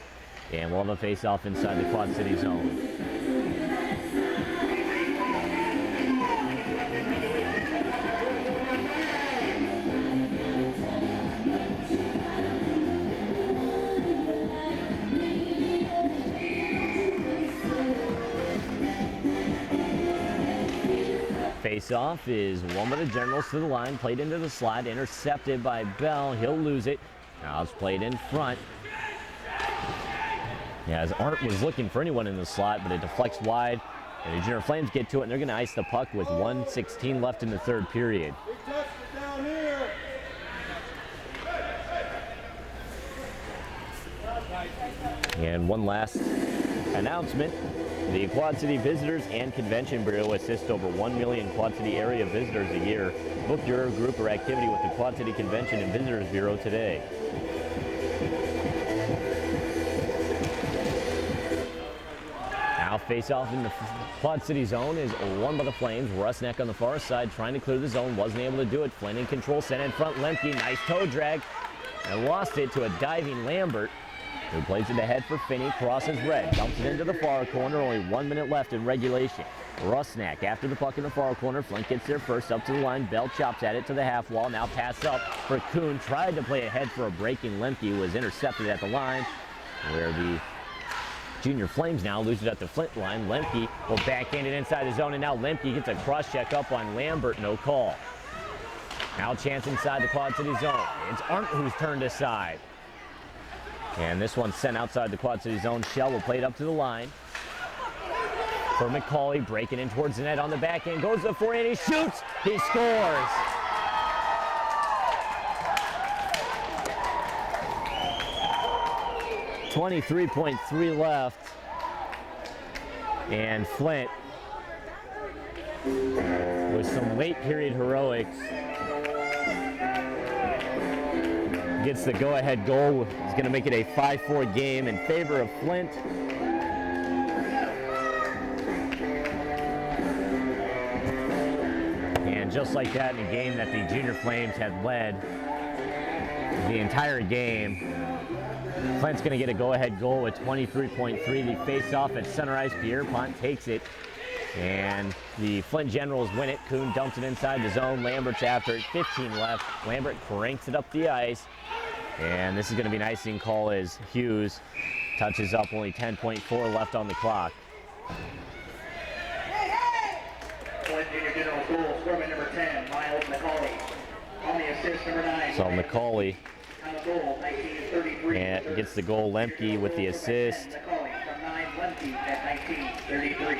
And we'll have a face-off inside the Quad City zone. Face-off is won by the Generals to the line, played into the slot, intercepted by Bell. He'll lose it. Now it's played in front. Yeah, as Arndt was looking for anyone in the slot, but it deflects wide. And the Junior Flames get to it, and they're going to ice the puck with 1:16 left in the third period. And one last announcement. The Quad City Visitors and Convention Bureau assist over 1 million Quad City area visitors a year. Book your group or activity with the Quad City Convention and Visitors Bureau today. Now face-off in the Quad City zone is won by the Flames. Rusnak on the far side trying to clear the zone. Wasn't able to do it. Flynn in control. Sent in front. Lemke. Nice toe drag. And lost it to a diving Lambert, who plays it ahead for Finney, crosses red, dumps it into the far corner, only 1 minute left in regulation. Rusnak after the puck in the far corner, Flint gets there first, up to the line, Bell chops at it to the half wall, now pass up for Kuhn, tried to play ahead for a breaking Lemke, was intercepted at the line, where the Junior Flames now lose it at the Flint line. Lemke will backhand it inside the zone, and now Lemke gets a cross check up on Lambert, no call. Now chance inside the Quad City zone. It's Arndt who's turned aside. And this one's sent outside the Quad City zone. Shell will play it up to the line. For McCauley, breaking in towards the net on the back end. Goes to the forehand, he shoots, he scores. .3 left. And Flint, with some late period heroics, gets the go-ahead goal. He's going to make it a 5-4 game in favor of Flint. And just like that, in a game that the Junior Flames had led the entire game, Flint's going to get a go-ahead goal with 23.3. The face-off at center ice. Pierpont takes it, and the Flint Generals win it. Kuhn dumps it inside the zone. Lambert's after it. 15 left. Lambert cranks it up the ice. And this is going to be an icing call as Hughes touches up, only 10.4 left on the clock. Flint Junior General's goal, scoreman number 10, Miles McCauley. On the assist, number 9. So McCauley on the goal, 1933. and gets the goal. Lemke with the assist. McCauley from 9, Lemke at 1933.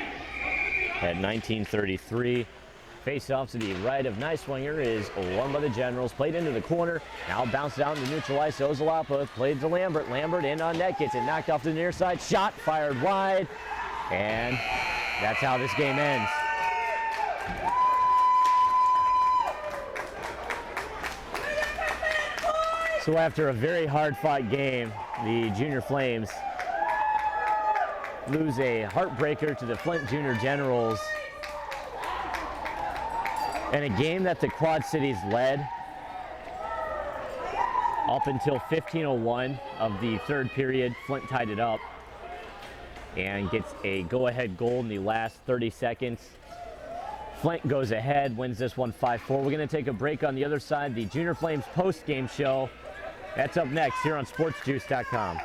At 1933. Face-off to the right of Neiswinger is won by the Generals. Played into the corner. Now bounced down to neutral ice. Ozalapa played to Lambert. Lambert in on net. Gets it knocked off to the near side. Shot fired wide. And that's how this game ends. So after a very hard-fought game, the Junior Flames lose a heartbreaker to the Flint Junior Generals. And a game that the Quad Cities led up until 15:01 of the third period. Flint tied it up and gets a go-ahead goal in the last 30 seconds. Flint goes ahead, wins this one 5-4. We're going to take a break. On the other side, the Junior Flames post-game show. That's up next here on SportsJuice.com.